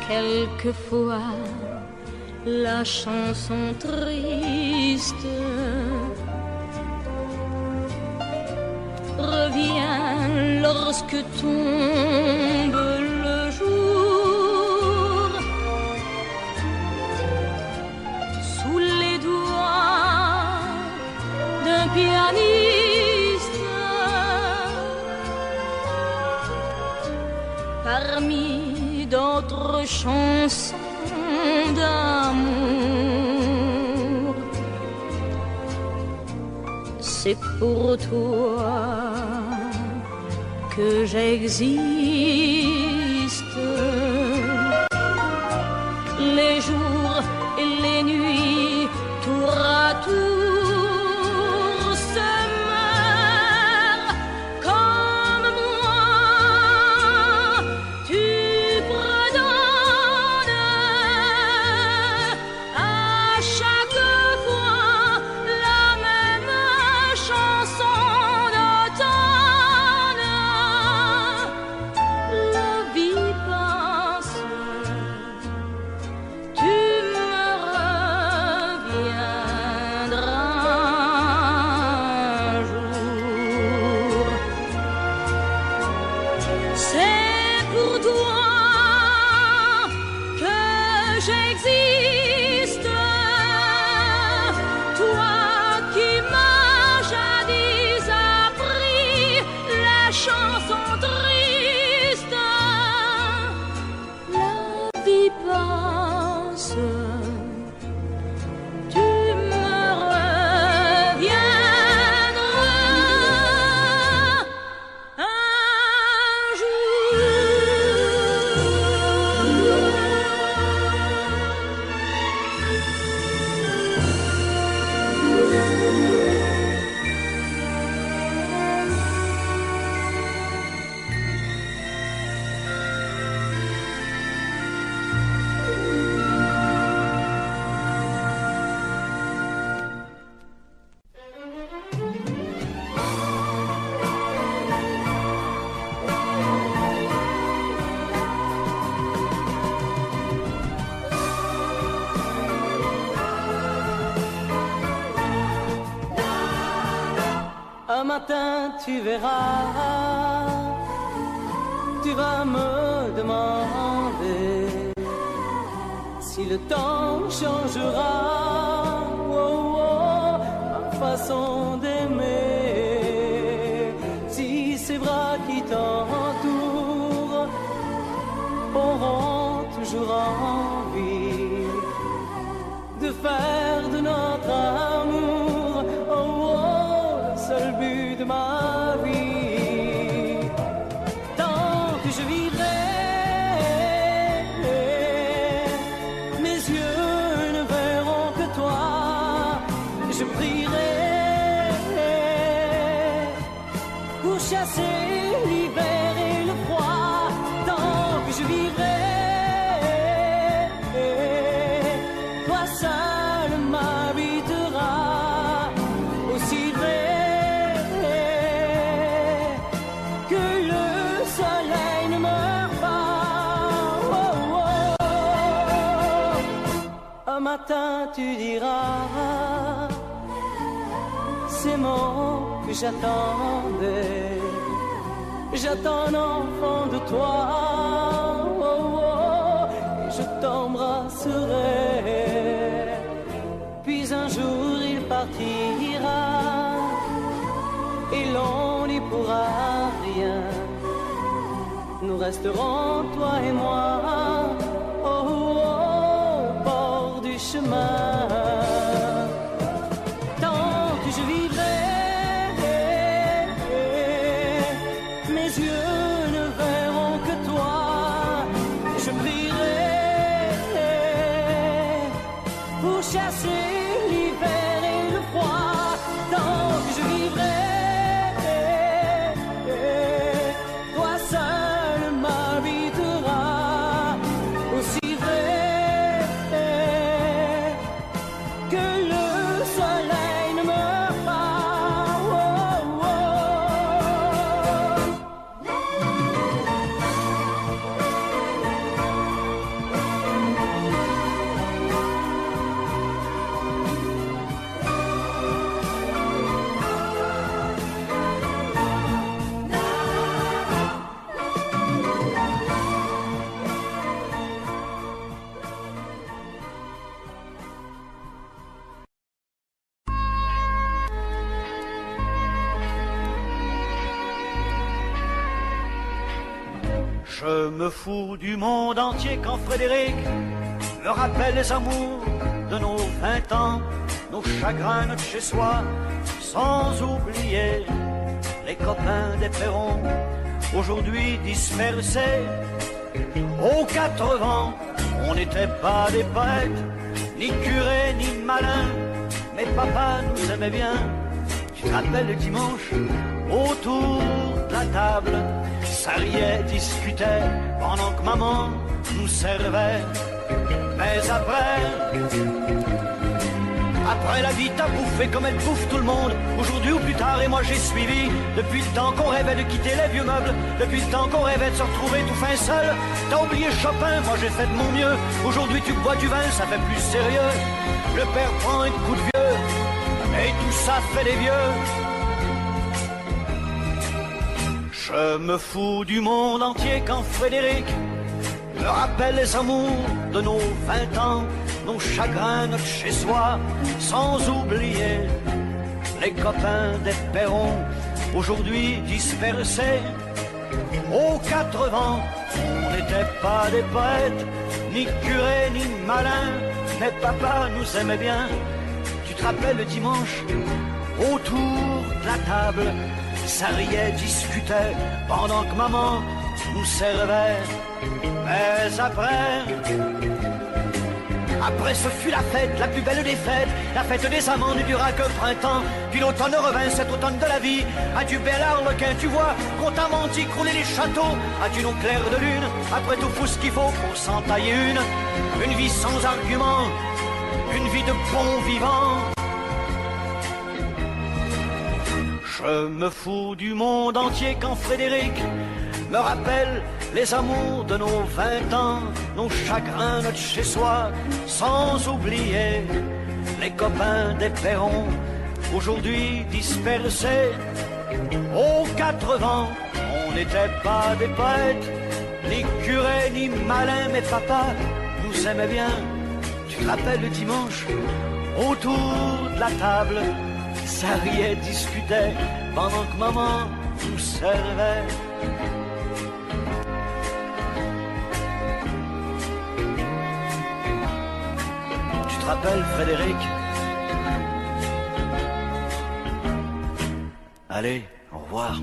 Quelquefois, la chanson triste revient lorsque tombe le jour. Sous les doigts d'un pianiste, parmi d'autres chansons d'amour. C'est pour toi que j'existe. Les jours et les nuits, tour à tour, se meurent comme moi. Tu redonnes à chaque fois la même chanson d'automne. La vie passe, tu me reviendras un jour. C'est pour toi que j'existe, toi qui m'as jadis appris la chanson triste. La vie passe, tu me reviendras un jour. Un matin tu verras, tu vas me demander si le temps changera, oh, oh, ma façon d'aimer. chasser l'hiver et le froid, tant que je vivrai, toi seul m'habiteras, aussi vrai que le soleil ne meurt pas. Oh, oh. Un matin tu diras ces mots que j'attendais. J'attends un enfant de toi, oh, oh, et je t'embrasserai. Puis un jour il partira, et l'on n'y pourra rien. Nous resterons, toi et moi, oh, oh, au bord du chemin. Tant que je vivrai, mes yeux ne verront que toi. Je prierai pour chasser l'hiver et le froid. Tant que je vivrai, toi seul m'habiteras, aussi vrai que le soleil ne meurt pas. Oh, oh. Je me fous du monde entier quand Frédéric me rappelle les amours de nos 20 ans, nos chagrins, notre chez-soi, sans oublier les copains des Perrons, aujourd'hui dispersés aux 4 vents. On n'était pas des poètes, ni curés, ni malins, mais papa nous aimait bien. Tu te rappelles le dimanche, autour de la table, ça riait, discutait, pendant que maman nous servait. Mais après la vie t'a bouffé comme elle bouffe tout le monde, aujourd'hui ou plus tard, et moi j'ai suivi. Depuis le temps qu'on rêvait de quitter les vieux meubles, depuis le temps qu'on rêvait de se retrouver tout fin seul. T'as oublié Chopin, moi j'ai fait de mon mieux. Aujourd'hui tu bois du vin, ça fait plus sérieux. Le père prend un coup de vieux, et tout ça fait des vieux. Je me fous du monde entier quand Frédéric me rappelle les amours de nos 20 ans, nos chagrins, notre chez-soi, sans oublier les copains des Perrons, aujourd'hui dispersés aux 4 vents. On n'était pas des poètes, ni curés, ni malins, mais papa nous aimait bien. Tu te rappelles le dimanche, autour de la table, ça riait, discutait, pendant que maman nous servait. Mais après ce fut la fête, la plus belle des fêtes, la fête des amants ne dura que printemps. Puis l'automne revint, cet automne de la vie. Adieu bel harlequin, tu vois, qu'on t'a menti, crouler les châteaux. Adieu nos clairs de lune, après tout ce qu'il faut pour s'en tailler une vie sans argument, une vie de bon vivant. Je me fous du monde entier quand Frédéric me rappelle les amours de nos 20 ans, nos chagrins, notre chez-soi, sans oublier les copains des Perrons, aujourd'hui dispersés aux 4 vents. On n'était pas des poètes, ni curés, ni malins, mais papa nous aimait bien. Tu te rappelles le dimanche, autour de la table, ça riait, discutait, pendant que maman nous servait. Tu te rappelles, Frédéric? Allez, au revoir.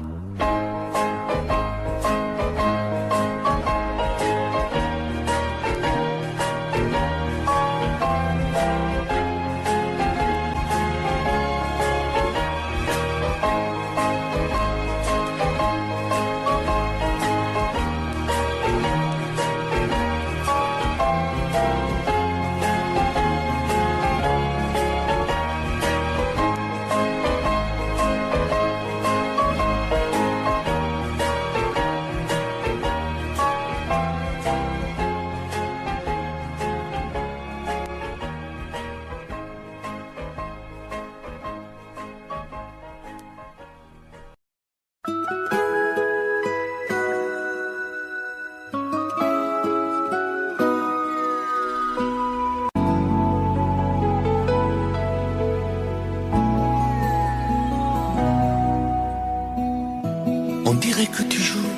dirais que tu joues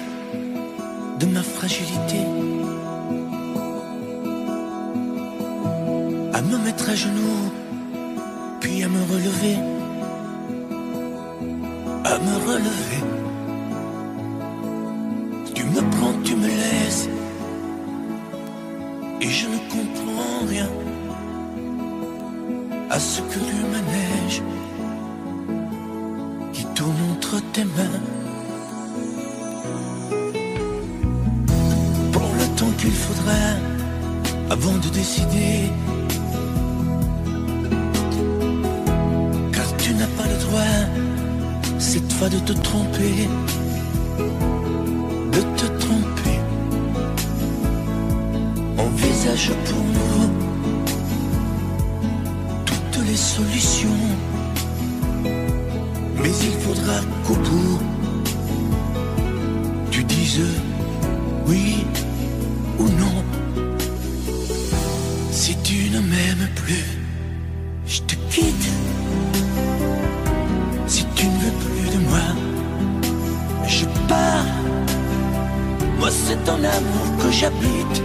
de ma fragilité, à me mettre à genoux, puis à me relever, à me relever. Tu me prends, tu me laisses, et je ne comprends rien à ce que le manège qui tourne entre tes mains. Prends le temps qu'il faudra avant de décider, car tu n'as pas le droit cette fois de te tromper, de te tromper. Envisage pour nous toutes les solutions, mais il faudra qu'au bout tu dises oui ou non. Si tu ne m'aimes plus, je te quitte. Si tu ne veux plus de moi, je pars. Moi c'est ton amour que j'habite.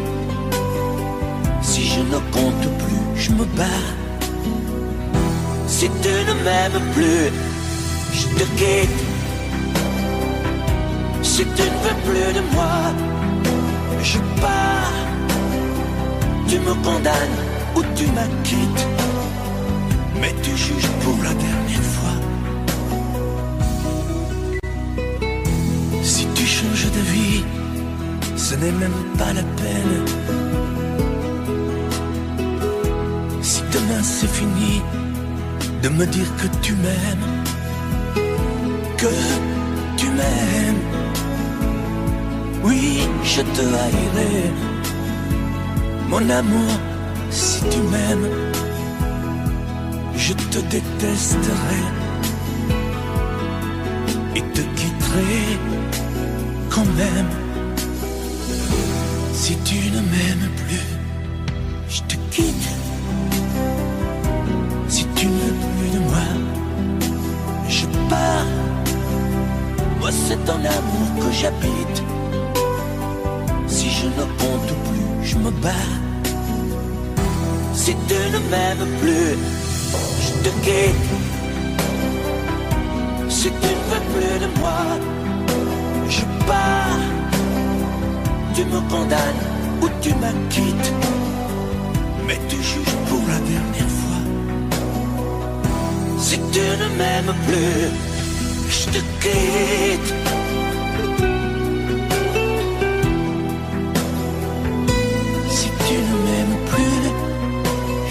Si je ne compte plus, je me bats. Si tu ne m'aimes plus, je te quitte. Si tu ne veux plus de moi, je pars. Tu me condamnes ou tu m'acquittes, mais tu juges pour la dernière fois. Si tu changes de vie, ce n'est même pas la peine. Si demain c'est fini de me dire que tu m'aimes, que tu m'aimes, oui, je te haïrai. Mon amour, si tu m'aimes, je te détesterai et te quitterai quand même. Si tu ne m'aimes plus, je te quitte. Si tu ne veux plus de moi, je pars. Moi c'est ton amour que j'habite. Si je ne compte plus, je me bats. Si tu ne m'aimes plus, je te quitte. Si tu ne veux plus de moi, je pars. Tu me condamnes ou tu m'acquittes, mais tu juges pour la dernière fois. Si tu ne m'aimes plus, je te quitte. Si tu ne m'aimes plus,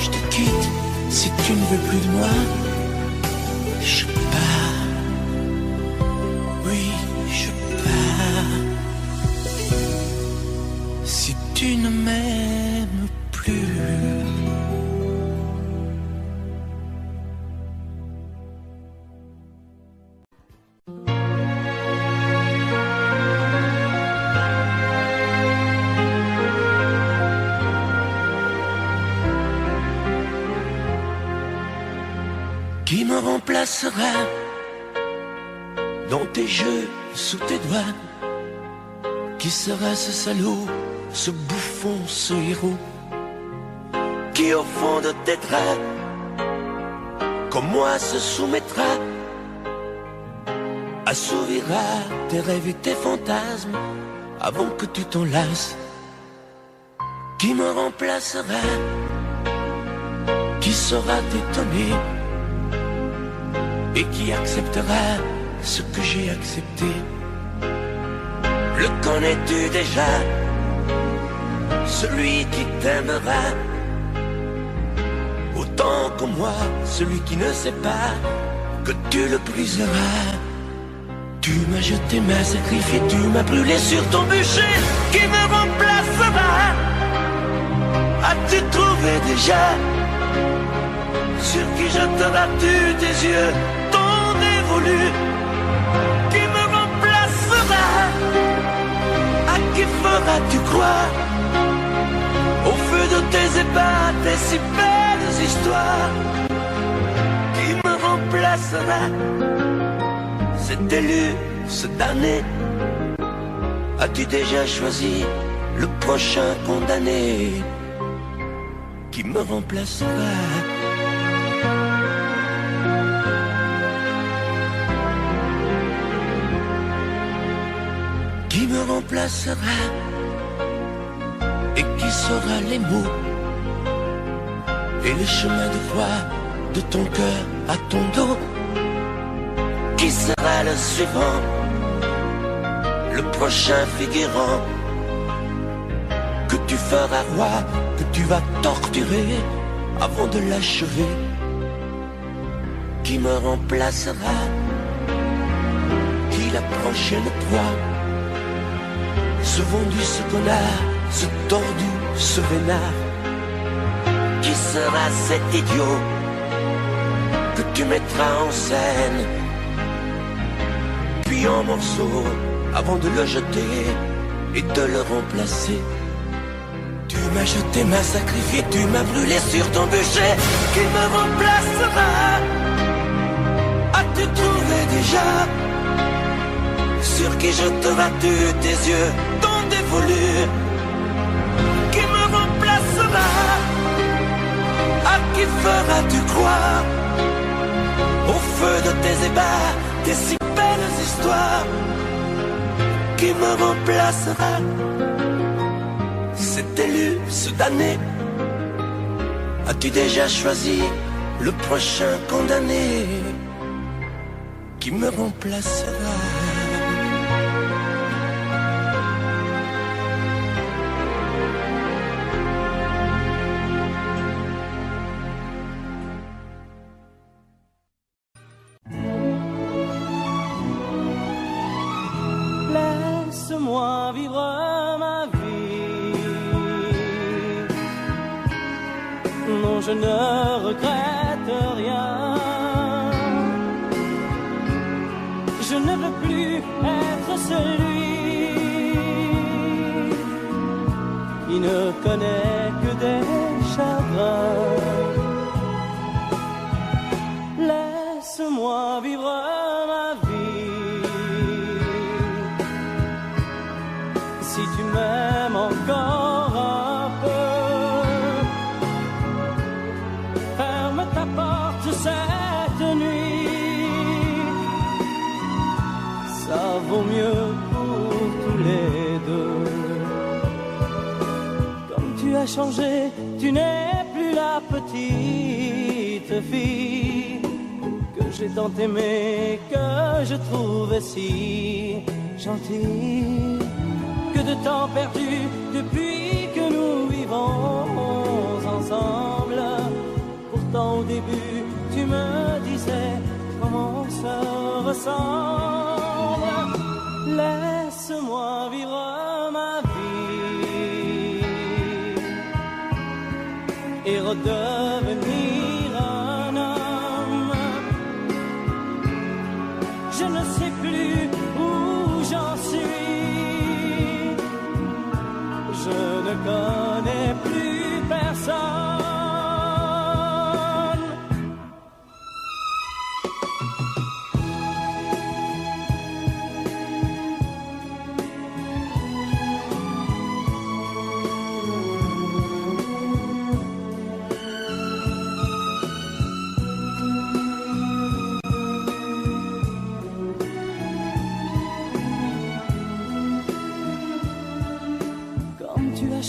je te quitte. Si tu ne veux plus de moi, je pars. Oui, je pars. Si tu ne m'aimes plus. Qui me remplacera dans tes jeux, sous tes doigts? Qui sera ce salaud, ce bouffon, ce héros, qui au fond de tes draps, comme moi, se soumettra, assouvira tes rêves et tes fantasmes avant que tu t'en lasses? Qui me remplacera? Qui saura t'étonner et qui acceptera ce que j'ai accepté? Le connais-tu déjà? Celui qui t'aimera autant que moi, celui qui ne sait pas que tu le briseras. Tu m'as jeté, m'as sacrifié, tu m'as brûlé sur ton bûcher. Qui me remplacera? As-tu trouvé déjà sur qui jetteras-tu tes yeux, ton dévolu? Qui me remplacera? À qui feras-tu croire au feu de tes ébats, tes si belles histoires? Qui me remplacera? Cet élu, ce damné, As-tu déjà choisi le prochain condamné qui me remplacera? Qui me remplacera et qui saura les mots et les chemins de foi de ton cœur à ton dos? Qui sera le suivant, le prochain figurant que tu feras roi, que tu vas torturer avant de l'achever? Qui me remplacera? Qui la prochaine proie? Ce vendu, ce connard, ce tordu, ce vénard. Qui sera cet idiot que tu mettras en scène, puis en morceaux, avant de le jeter et de le remplacer? Tu m'as jeté, m'as sacrifié, tu m'as brûlé sur ton bûcher. Qui me remplacera? As-tu trouvé déjà sur qui je te vas-tu tes yeux t'ont dévolu? Qui me remplacera? À qui feras-tu croire au feu de tes ébats, tes si belles histoires? Qui me remplacera? Cet élu, ce damné, as-tu déjà choisi le prochain condamné qui me remplacera? Laisse-moi vivre ma vie. Non, je ne regrette rien. Je ne veux plus être celui qui ne connaît que des chagrins. Laisse-moi vivre ma vie. Si tu m'aimes encore un peu, ferme ta porte cette nuit. Ça vaut mieux pour tous les deux. Comme tu as changé, tu n'es plus la petite fille que j'ai tant aimée, que je trouvais si gentille. Que de temps perdu depuis que nous vivons ensemble. Pourtant au début tu me disais comment on se ressemble. Laisse-moi vivre ma vie et redevenir un homme. Je ne sais plus où j'en suis. Je ne connais plus personne.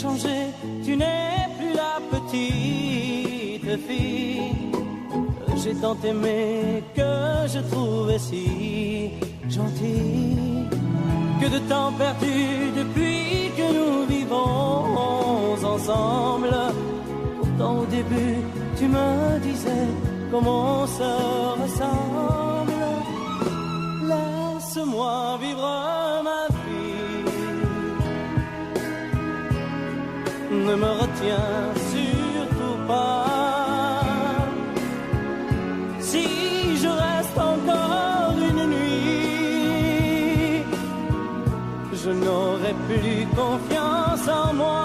Changé, tu n'es plus la petite fille que j'ai tant aimée, que je trouvais si gentille. Que de temps perdu depuis que nous vivons ensemble. Pourtant au début tu me disais comment on se ressemble. Laisse-moi vivre ma vie. Ne me retiens surtout pas. Si je reste encore une nuit, je n'aurai plus confiance en moi.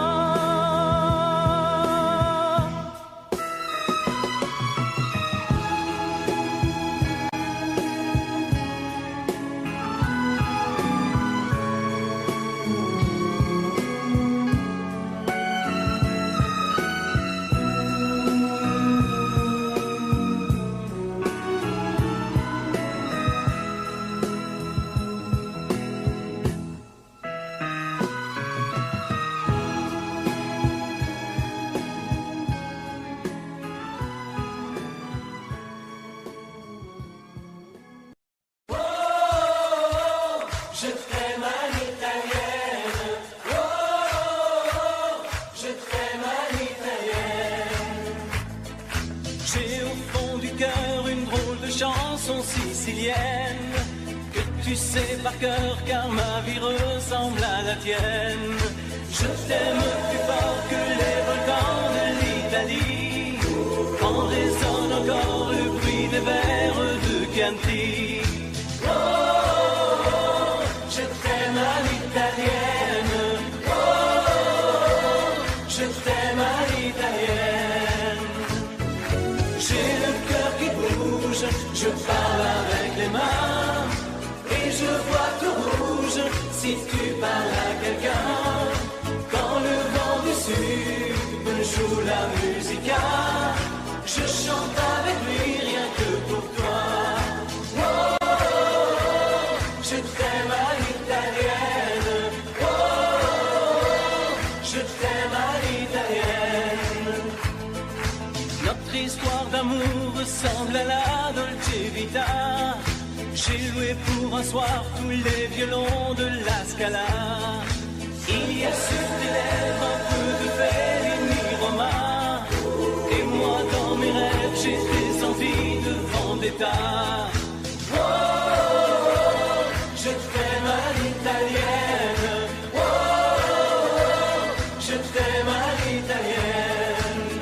J'ai au fond du cœur une drôle de chanson sicilienne que tu sais par cœur car ma vie ressemble à la tienne. Je t'aime plus fort que les volcans de l'Italie. En résonne encore le bruit des vers de Chianti. Oh, je t'aime à l'italienne. Oh, je t'aime à l'italienne. J'ai le cœur qui bouge, je parle avec les mains. Et je vois tout rouge si tu parles à quelqu'un. Quand le vent du sud me joue la musica, je chante avec lui rien que pour toi. Oh, je t'aime à l'italienne. Oh, je t'aime à l'italienne. Notre histoire d'amour ressemble à la Dolce Vita. J'ai loué pour un soir tous les violons de la Scala. Il y a sur tes lèvres un peu de Fellini Roma. Et moi dans mes rêves j'ai des envies de vendetta. Oh, je t'aime à l'italienne. Oh, je t'aime à l'italienne.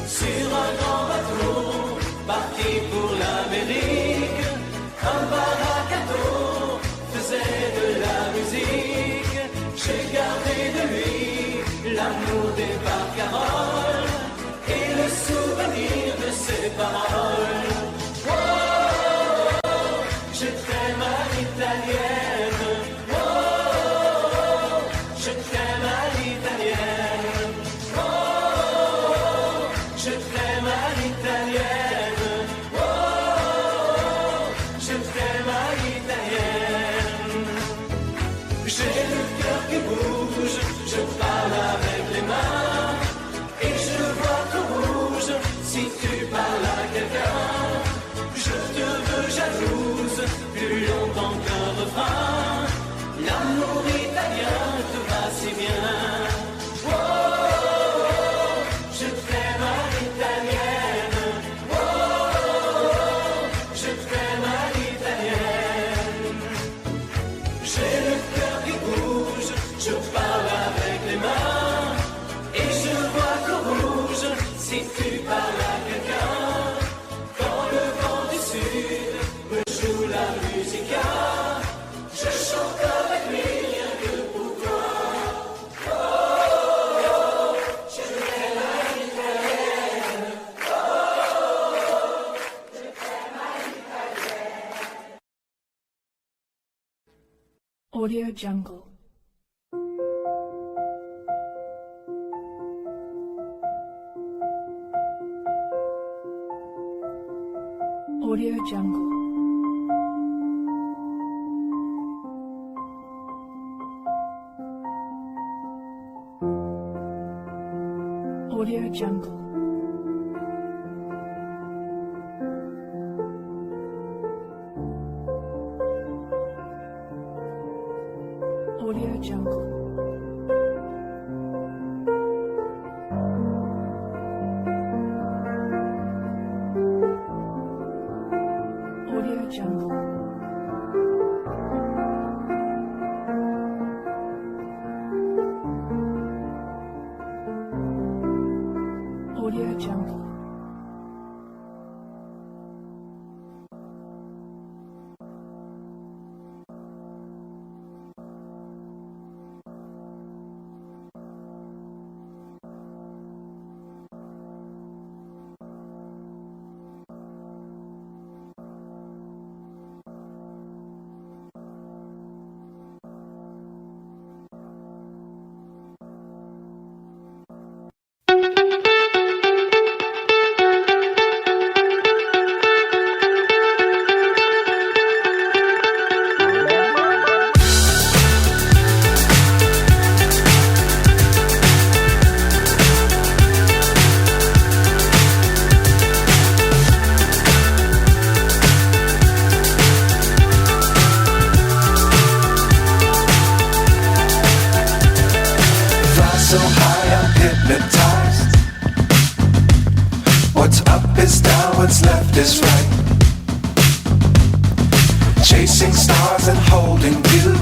Sur un grand bateau parti pour l'Amérique, un baracato faisait de la musique. J'ai gardé de lui l'amour des barcaroles et le souvenir de ses paroles. Oh, je t'aime à l'italienne. Oh, je t'aime à l'italienne. Oh, je t'aime à l'italienne. Oh, je t'aime à l'italienne. J'ai le cœur qui bouge, je parle avec les mains. Et je vois tout rouge si tu parles à quelqu'un. Je te veux jalouse plus longtemps qu'un refrain. L'amour italien te va si bien. Oh, je t'aime à l'italienne. Oh, je t'aime à l'italienne. J'ai le cœur qui bouge, je parle avec les mains. Et je vois tout rouge si tu parles à quelqu'un. Quand le vent du sud me joue la musica, je chante avec lui rien que pour toi. Oh, je t'aime à l'italienne. Oh, je t'aime à l'italienne. Audio Jungle. Audio Jungle. Audio Jungle. Audio Jungle. Audio Jungle. Audio Jungle. What's up is down, what's left is right. Chasing stars and holding you.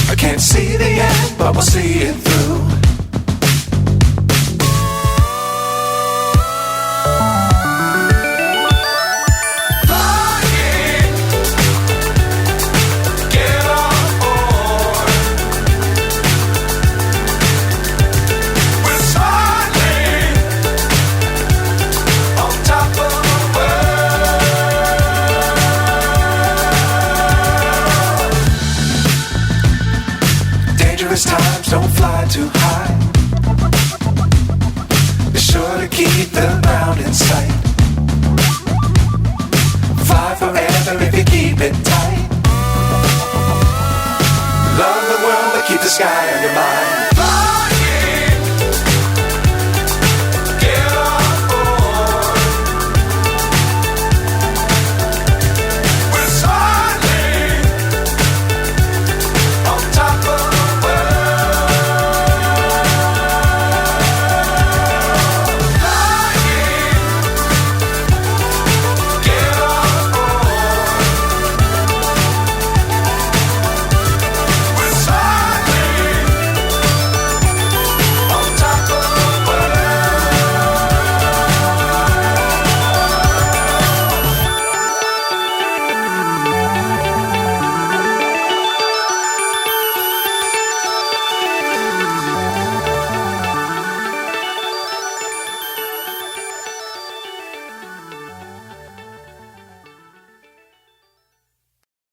I can't see the end, but we'll see it through. Times don't fly too high. Be sure to keep the ground in sight. Fly forever if you keep it tight. Love the world but keep the sky on your mind.